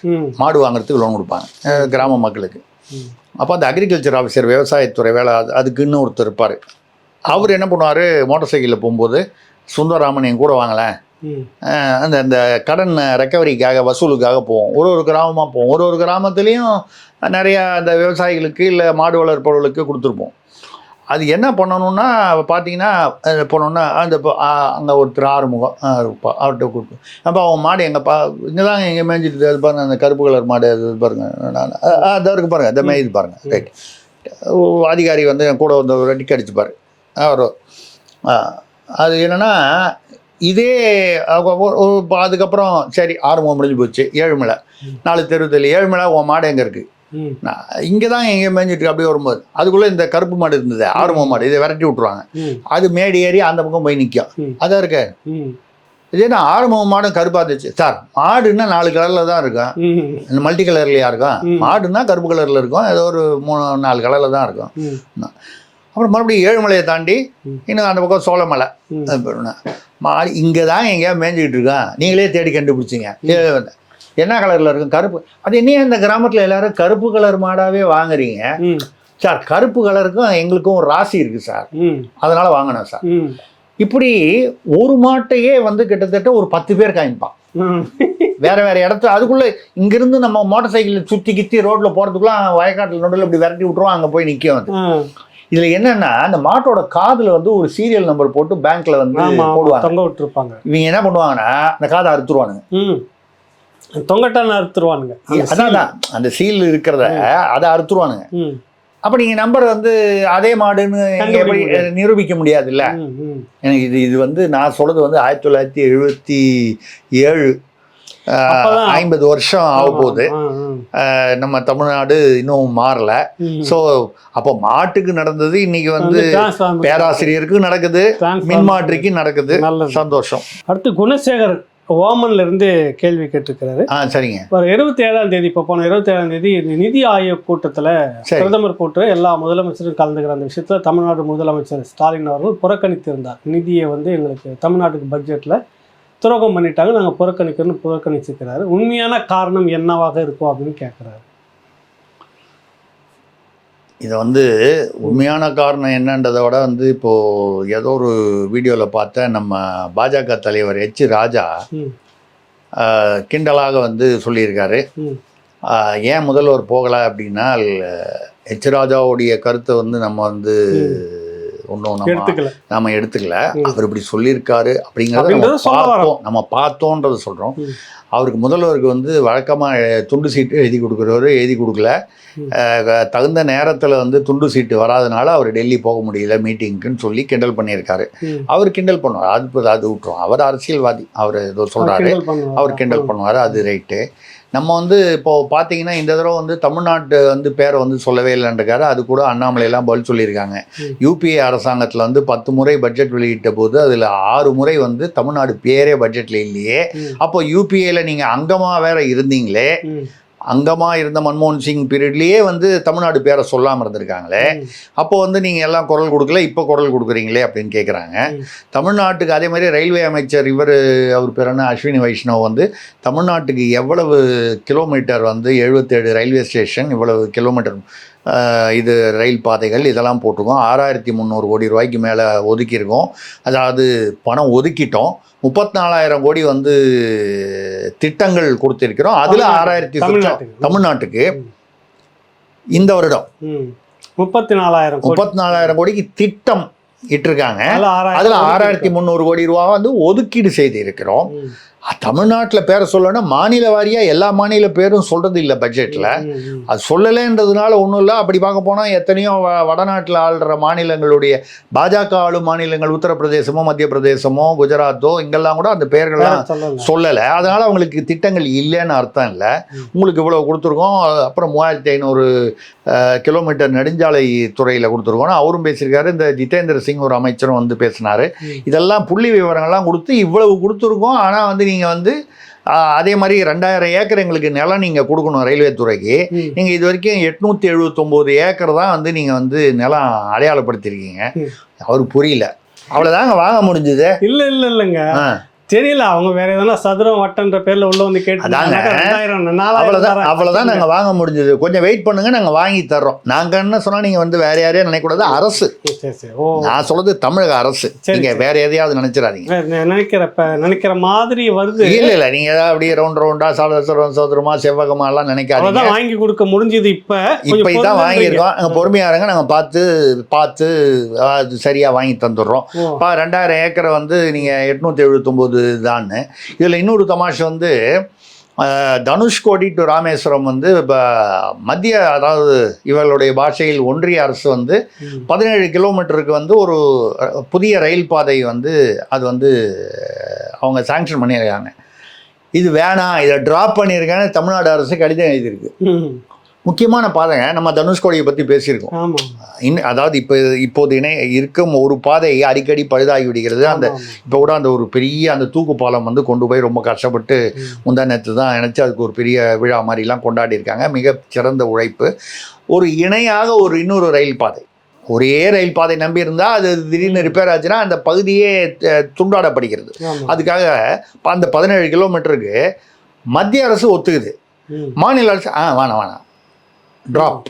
மாடு வாங்குறதுக்கு லோன் கொடுப்பாங்க கிராம மக்களுக்கு. அப்போ அந்த அக்ரிகல்ச்சர் ஆஃபீஸர், விவசாயத்துறை வேலை அதுக்குன்னு ஒருத்தர் இருப்பார். அவர் என்ன பண்ணுவார், மோட்டார் சைக்கிளில் போகும்போது சுந்தரராமன் என் கூட வாங்கலேன், அந்த கடன் ரெக்கவரிக்காக வசூலுக்காக போவோம், ஒரு கிராமமாக போவோம். ஒரு கிராமத்துலேயும் நிறையா அந்த விவசாயிகளுக்கு இல்லை மாடு வளர்ப்பவர்களுக்கு கொடுத்துருப்போம். அது என்ன பண்ணணுன்னா பார்த்தீங்கன்னா, போனோன்னா அந்த அங்கே ஒருத்தர் ஆறுமுகம் இருப்பா, அவர்கிட்ட கூப்பிட்டு, அப்போ அவன் மாடு எங்கேப்பா, இங்கே தான் எங்கே மேய்ஞ்சிட்டு அது பாருங்கள், அந்த கருப்பு கலர் மாடு அது பாருங்கள், அது இருக்கு பாருங்கள், அதை மேய்து பாருங்கள், ரைட். அதிகாரி வந்து என் கூட வந்து ஒரு அடிக்க அடிச்சுப்பார் அவர். அது என்னென்னா இதே அதுக்கப்புறம் சரி ஆறுமுகம் முடிஞ்சு போச்சு, ஏழுமலை 4 தெருவில் ஏழுமலை உன் மாடு எங்கே இருக்குது, இங்கே தான் எங்கே மேய்ஞ்சிட்டு அப்படியே வரும்போது அதுக்குள்ளே இந்த கருப்பு மாடு இருந்தது, ஆறுமுகம் மாடு, இதை விரட்டி விட்ருவாங்க, அது மேடி ஏறி அந்த பக்கம் போய் நிற்கும். அதான் இருக்க இது என்ன ஆறுமுகம் மாடும் கருப்பாக இருந்துச்சு சார். மாடுன்னா 4 கலரில் தான் இருக்கும், இந்த மல்டி கலர்லையா இருக்கும், மாடுன்னா கருப்பு கலரில் இருக்கும், ஏதோ ஒரு 3-4 கலரில் தான் இருக்கும். அப்புறம் மறுபடியும் ஏழுமலையை தாண்டி இன்னும் அந்த பக்கம் சோழமலை மாடு இங்கே தான் எங்கேயா மேய்ஞ்சிக்கிட்டு இருக்கான், நீங்களே தேடி கண்டுபிடிச்சிங்க. என்ன கலரில் இருக்கும், கருப்பு. அது இன்னும் இந்த கிராமத்தில் எல்லாரும் கருப்பு கலர் மாடாவே வாங்குறீங்க சார். கருப்பு கலருக்கும் எங்களுக்கும் ஒரு ராசி இருக்குது சார், அதனால வாங்கினேன் சார். இப்படி ஒரு மாட்டையே வந்து கிட்டத்தட்ட ஒரு 10 பேர் காமிப்பான் வேற வேற இடத்துல. அதுக்குள்ள இங்கிருந்து நம்ம மோட்டார் சைக்கிள் சுற்றி கித்தி ரோட்ல போறதுக்குலாம் வயக்காட்டில் நடுவில் இப்படி விரட்டி விட்டுருவோம், அங்கே போய் நிற்கும். அது இதுல என்னன்னா, அந்த மாட்டோட காதுல வந்து ஒரு சீரியல் நம்பர் போட்டு பேங்க்ல வந்து போடுவாங்க, தொங்க விட்டுருப்பாங்க. இவங்க என்ன பண்ணுவாங்கன்னா அந்த காதை அறுத்துருவானுங்க, தொங்கட்டான அறுத்துருவானுங்க. அதான் அந்த சீல் இருக்கிறத அதை அறுத்துருவானுங்க. அப்ப நீங்க நம்பர் வந்து அதே மாடுன்னு நிரூபிக்க முடியாது இல்ல. எனக்கு இது வந்து நான் சொல்றது வந்து 1977, 50 வருஷம் ஆக போகுது. நம்ம தமிழ்நாடு இன்னும் மாறல. ஸோ அப்போ மாட்டுக்கு நடந்தது இன்னைக்கு வந்து பேராசிரியருக்கு நடக்குது, மின்மாற்றிக்கு நடக்குது. சந்தோஷம். அடுத்து குணசேகர் ஓமன்ல இருந்து கேள்வி கேட்டிருக்கிறாரு. சரிங்க. ஒரு 27ஆம் தேதி, இப்போ போன 27ஆம் தேதி நிதி ஆயோக் கூட்டத்தில் பிரதமர் கூட்ட எல்லா முதலமைச்சரும் கலந்துக்கிற அந்த விஷயத்தில் தமிழ்நாடு முதலமைச்சர் ஸ்டாலின் அவர்கள் புறக்கணித்திருந்தார். நிதியை வந்து எங்களுக்கு தமிழ்நாட்டுக்கு பட்ஜெட்டில் துரோகம் பண்ணிட்டாங்க, நாங்கள் புறக்கணிச்சிருக்கிறாரு. உண்மையான காரணம் என்னவாக இருக்கும் அப்படின்னு கேட்குறாரு. இதை வந்து உண்மையான காரணம் என்னன்றதை விட வந்து இப்போது ஏதோ ஒரு வீடியோவில் பார்த்த நம்ம பாஜக தலைவர் எச் ராஜா கிண்டலாக வந்து சொல்லியிருக்காரு. ஏன் முதல்வர் போகலை அப்படின்னா, எச் ராஜாவுடைய கருத்தை வந்து நம்ம வந்து ஒன்றும் நம்ம எடுத்துக்கல. அவர் இப்படி சொல்லியிருக்காரு அப்படிங்கிறத நம்ம பார்த்தோன்றதை சொல்கிறோம். அவருக்கு முதல்வருக்கு வந்து வழக்கமாக துண்டு சீட்டு எழுதி கொடுக்குறவர் எழுதி கொடுக்கல. தகுந்த நேரத்தில் வந்து துண்டு சீட்டு வராதனால அவர் டெல்லி போக முடியல மீட்டிங்க்குன்னு சொல்லி கிண்டல் பண்ணியிருக்காரு. அவர் கிண்டல் பண்ணுவார், அது விட்டுரும். அவர் அரசியல்வாதி, அவர் ஏதோ சொல்கிறாரு, அவர் கிண்டல் பண்ணுவார், அது ரைட்டு. நம்ம வந்து இப்போது பார்த்தீங்கன்னா இந்த தடவை வந்து தமிழ்நாட்டு வந்து பேரை வந்து சொல்லவே இல்லைன்றாரு. அது கூட அண்ணாமலையெல்லாம் பதில் சொல்லியிருக்காங்க. யூபிஏ அரசாங்கத்தில் வந்து 10 முறை பட்ஜெட் வெளியிட்ட போது அதில் 6 முறை வந்து தமிழ்நாடு பேரே பட்ஜெட்டில் இல்லையே. அப்போ யூபிஏல நீங்கள் அங்கமாக வேற இருந்தீங்களே, அங்கமாக இருந்த மன்மோகன் சிங் பீரியட்லேயே வந்து தமிழ்நாடு பேரை சொல்லாமல் இருந்திருக்காங்களே, அப்போ வந்து நீங்கள் எல்லாம் குரல் கொடுக்கல, இப்போ குரல் கொடுக்குறீங்களே அப்படின்னு கேட்குறாங்க. தமிழ்நாட்டுக்கு அதே மாதிரி ரயில்வே அமைச்சர் அவர் பேர் என்ன, அஸ்வினி வைஷ்ணவ் வந்து தமிழ்நாட்டுக்கு எவ்வளவு கிலோமீட்டர் வந்து 77 ரயில்வே ஸ்டேஷன், இவ்வளவு கிலோமீட்டர் இது ரயில் பாதைகள் இதெல்லாம் போட்டிருக்கோம். 6300 கோடி ரூபாய்க்கு மேலே ஒதுக்கியிருக்கோம். அதாவது பணம் ஒதுக்கிட்டோம். 34,000 கோடி வந்து திட்டங்கள் கொடுத்திருக்கிறோம். அதில் 6,000 தமிழ்நாட்டுக்கு இந்த வருடம் 34,000 கோடிக்கு திட்டம் இட்டிருக்காங்க. அதில் 6,300 கோடி ரூபா வந்து ஒதுக்கீடு செய்து இருக்கிறோம். தமிழ்நாட்டில் பேரை சொல்லணும்னா மாநில வாரியாக எல்லா மாநில பேரும் சொல்கிறது இல்லை பட்ஜெட்டில். அது சொல்லலைன்றதுனால ஒன்றும் இல்லை. அப்படி பார்க்க போனால் எத்தனையோ வடநாட்டில் ஆள்ற மாநிலங்களுடைய பாஜக ஆளும் மாநிலங்கள் உத்தரப்பிரதேசமோ மத்திய பிரதேசமோ குஜராத்தோ இங்கெல்லாம் கூட அந்த பெயர்கள்லாம் சொல்லலை. அதனால் அவங்களுக்கு திட்டங்கள் இல்லைன்னு அர்த்தம் இல்லை. உங்களுக்கு இவ்வளோ கொடுத்துருக்கோம், அப்புறம் 3,500 கிலோமீட்டர் நெடுஞ்சாலை துறையில் கொடுத்துருக்கோம் அவரும் பேசியிருக்காரு. இந்த ஜிதேந்திர சிங் ஒரு அமைச்சரும் வந்து பேசினார். இதெல்லாம் புள்ளி விவரங்கள்லாம் கொடுத்து இவ்வளவு கொடுத்துருக்கோம். ஆனால் வந்து நீங்கள் வந்து அதே மாதிரி 2,000 ஏக்கர் எங்களுக்கு நிலம் நீங்கள் கொடுக்கணும் ரயில்வே துறைக்கு. நீங்கள் இது வரைக்கும் 879 ஏக்கர் தான் வந்து நீங்கள் வந்து நிலம் அடையாளப்படுத்திருக்கீங்க. அவருக்கு புரியல. அவ்வளோதாங்க வாங்க முடிஞ்சது. இல்லைங்க தெரியல. அவங்க வேற எதனா சதுரம் வட்டன்ற பேர்ல உள்ள வந்து கேட்டு அவ்வளவுதான் நாங்க வாங்க முடிஞ்சது. கொஞ்சம் வெயிட் பண்ணுங்க, நாங்க வாங்கி தர்றோம். நாங்க என்ன சொன்னா நீங்க வந்து வேற யாரையும் நினைக்கூடாது. அரசு, நான் சொல்றது தமிழக அரசு. நீங்க வேற எதையாவது நினைச்சிடாதீங்க. நினைக்கிற மாதிரி வருது. இல்ல நீங்க ஏதாவது அப்படியே ரவுண்டா சோதரமா செவ்வகமா எல்லாம் நினைக்காதீங்க. வாங்கி கொடுக்க முடிஞ்சது. இப்பதான் வாங்கியிருக்கோம். நாங்க பொறுமையா இருங்க, நாங்க பார்த்து சரியா வாங்கி தந்துடுறோம். 2,000 ஏக்கரை வந்து நீங்க 879 தான். இதில் இன்னொரு தமாஷ் வந்து தனுஷ்கோடி டு ராமேஸ்வரம் வந்து இப்போ மத்திய, அதாவது இவர்களுடைய பாஷையில் ஒன்றிய அரசு வந்து 17 கிலோமீட்டருக்கு வந்து ஒரு புதிய ரயில் பாதை வந்து அது வந்து அவங்க சாங்ஷன் பண்ணியிருக்காங்க. இது வேணாம், இதை ட்ராப் பண்ணியிருக்காங்க. தமிழ்நாடு அரசு கடிதம் எழுதியிருக்கு. முக்கியமான பாதைங்க. நம்ம தனுஷ்கோடியை பற்றி பேசியிருக்கோம். அதாவது இப்போது இருக்கும் ஒரு பாதை அடிக்கடி பழுதாகி விடுகிறது. அந்த இப்போ கூட அந்த ஒரு பெரிய அந்த தூக்கு பாலம் வந்து கொண்டு போய் ரொம்ப கஷ்டப்பட்டு முந்தா நேற்று தான் நினச்சி அதுக்கு ஒரு பெரிய விழா மாதிரிலாம் கொண்டாடி இருக்காங்க. மிக சிறந்த உழைப்பு. ஒரு இணையாக ஒரு இன்னொரு ரயில் பாதை, ஒரே ரயில் பாதை நம்பி இருந்தால் அது திடீர்னு ரிப்பேர் ஆச்சுன்னா அந்த பகுதியே துண்டாடப்படுகிறது. அதுக்காக அந்த 17 கிலோமீட்டருக்கு மத்திய அரசு ஒத்துக்குது, மாநில அரசு வேணாம் ட்ராப்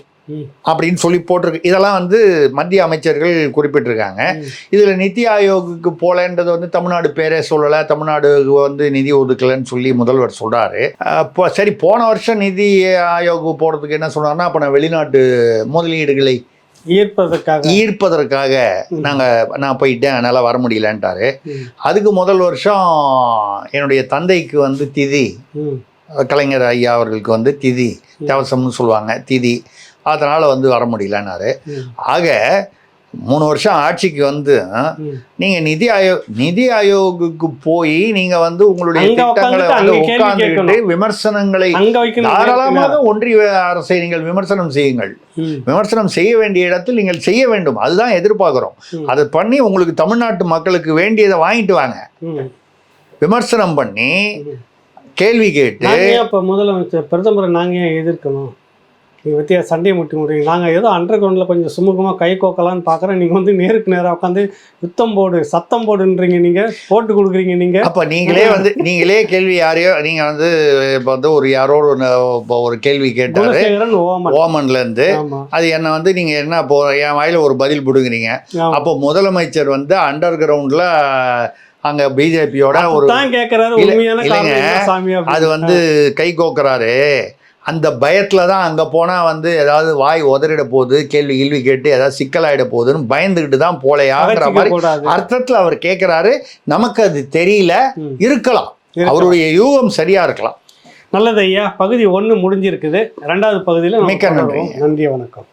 அப்படின்னு சொல்லி போட்டிருக்கு. இதெல்லாம் வந்து மத்திய அமைச்சர்கள் குறிப்பிட்டிருக்காங்க. இதில் நிதி ஆயோகுக்கு போகலன்றது வந்து தமிழ்நாடு பேரே சொல்லலை, தமிழ்நாடு வந்து நிதி ஒதுக்கலைன்னு சொல்லி முதல்வர் சொல்கிறாரு. இப்போ சரி, போன வருஷம் நிதி ஆயோகு போகிறதுக்கு என்ன சொன்னார்னா, அப்போ நான் வெளிநாட்டு முதலீடுகளை ஈர்ப்பதற்காக நான் போயிட்டேன், அதனால் வர முடியலன்ட்டாரு. அதுக்கு முதல் வருஷம் என்னுடைய தந்தைக்கு வந்து திதி, கலைஞர் ஐயா அவர்களுக்கு வந்து திதி தேவசம்னு சொல்லுவாங்க, திதி, அதனால் வந்து வர முடியலன்னாரு. ஆக 3 வருஷம் ஆட்சிக்கு வந்து நீங்கள் நிதி ஆயோகுக்கு போய் நீங்கள் வந்து உங்களுடைய திட்டங்களை வந்து உட்கார்ந்துக்கிட்டு விமர்சனங்களை தாராளமாக ஒன்றிய அரசை நீங்கள் விமர்சனம் செய்யுங்கள். விமர்சனம் செய்ய வேண்டிய இடத்தில் நீங்கள் செய்ய வேண்டும். அதுதான் எதிர்பார்க்குறோம். அதை பண்ணி உங்களுக்கு தமிழ்நாட்டு மக்களுக்கு வேண்டியதை வாங்கிட்டு வாங்க. விமர்சனம் பண்ணி கேள்வி கேட்டு இப்போ முதலமைச்சர் பிரதமரை நாங்கள் ஏன் எதிர்க்கணும்? நீங்கள் பற்றி சண்டையை முட்டி முடியுங்க. நாங்கள் ஏதோ அண்டர் கிரவுண்டில் கொஞ்சம் சுமூகமாக கை கோக்கலான்னு பார்க்குறேன். நீங்கள் வந்து நேருக்கு நேராக உட்காந்து யுத்தம் போடு சத்தம் போடுன்றீங்க, நீங்கள் போட்டு கொடுக்குறீங்க. நீங்கள் அப்போ நீங்களே கேள்வி யாரையோ நீங்கள் வந்து இப்போ வந்து ஒரு யாரோட ஒரு கேள்வி கேட்டார் ஓமன்லேருந்து, அது என்ன வந்து நீங்கள் என்ன இப்போ என் வாயில் ஒரு பதில் பிடுங்குறீங்க. அப்போ முதலமைச்சர் வந்து அண்டர் கிரவுண்டில் அங்க பிஜேபியோட ஒரு அது வந்து கை கோக்குறாரு. அந்த பயத்துல தான் அங்க போனா வந்து ஏதாவது வாய் உதறிட போகுது, கேள்வி கேட்டு ஏதாவது சிக்கலாயிட போகுதுன்னு பயந்துகிட்டு தான் போலையாங்கிற மாதிரி அர்த்தத்துல அவர் கேட்கிறாரு. நமக்கு அது தெரியல, இருக்கலாம், அவருடைய யூகம் சரியா இருக்கலாம். நல்லது ஐயா. பகுதி 1 முடிஞ்சிருக்குது. 2வது பகுதியில் மிக்க நன்றி. நன்றி, வணக்கம்.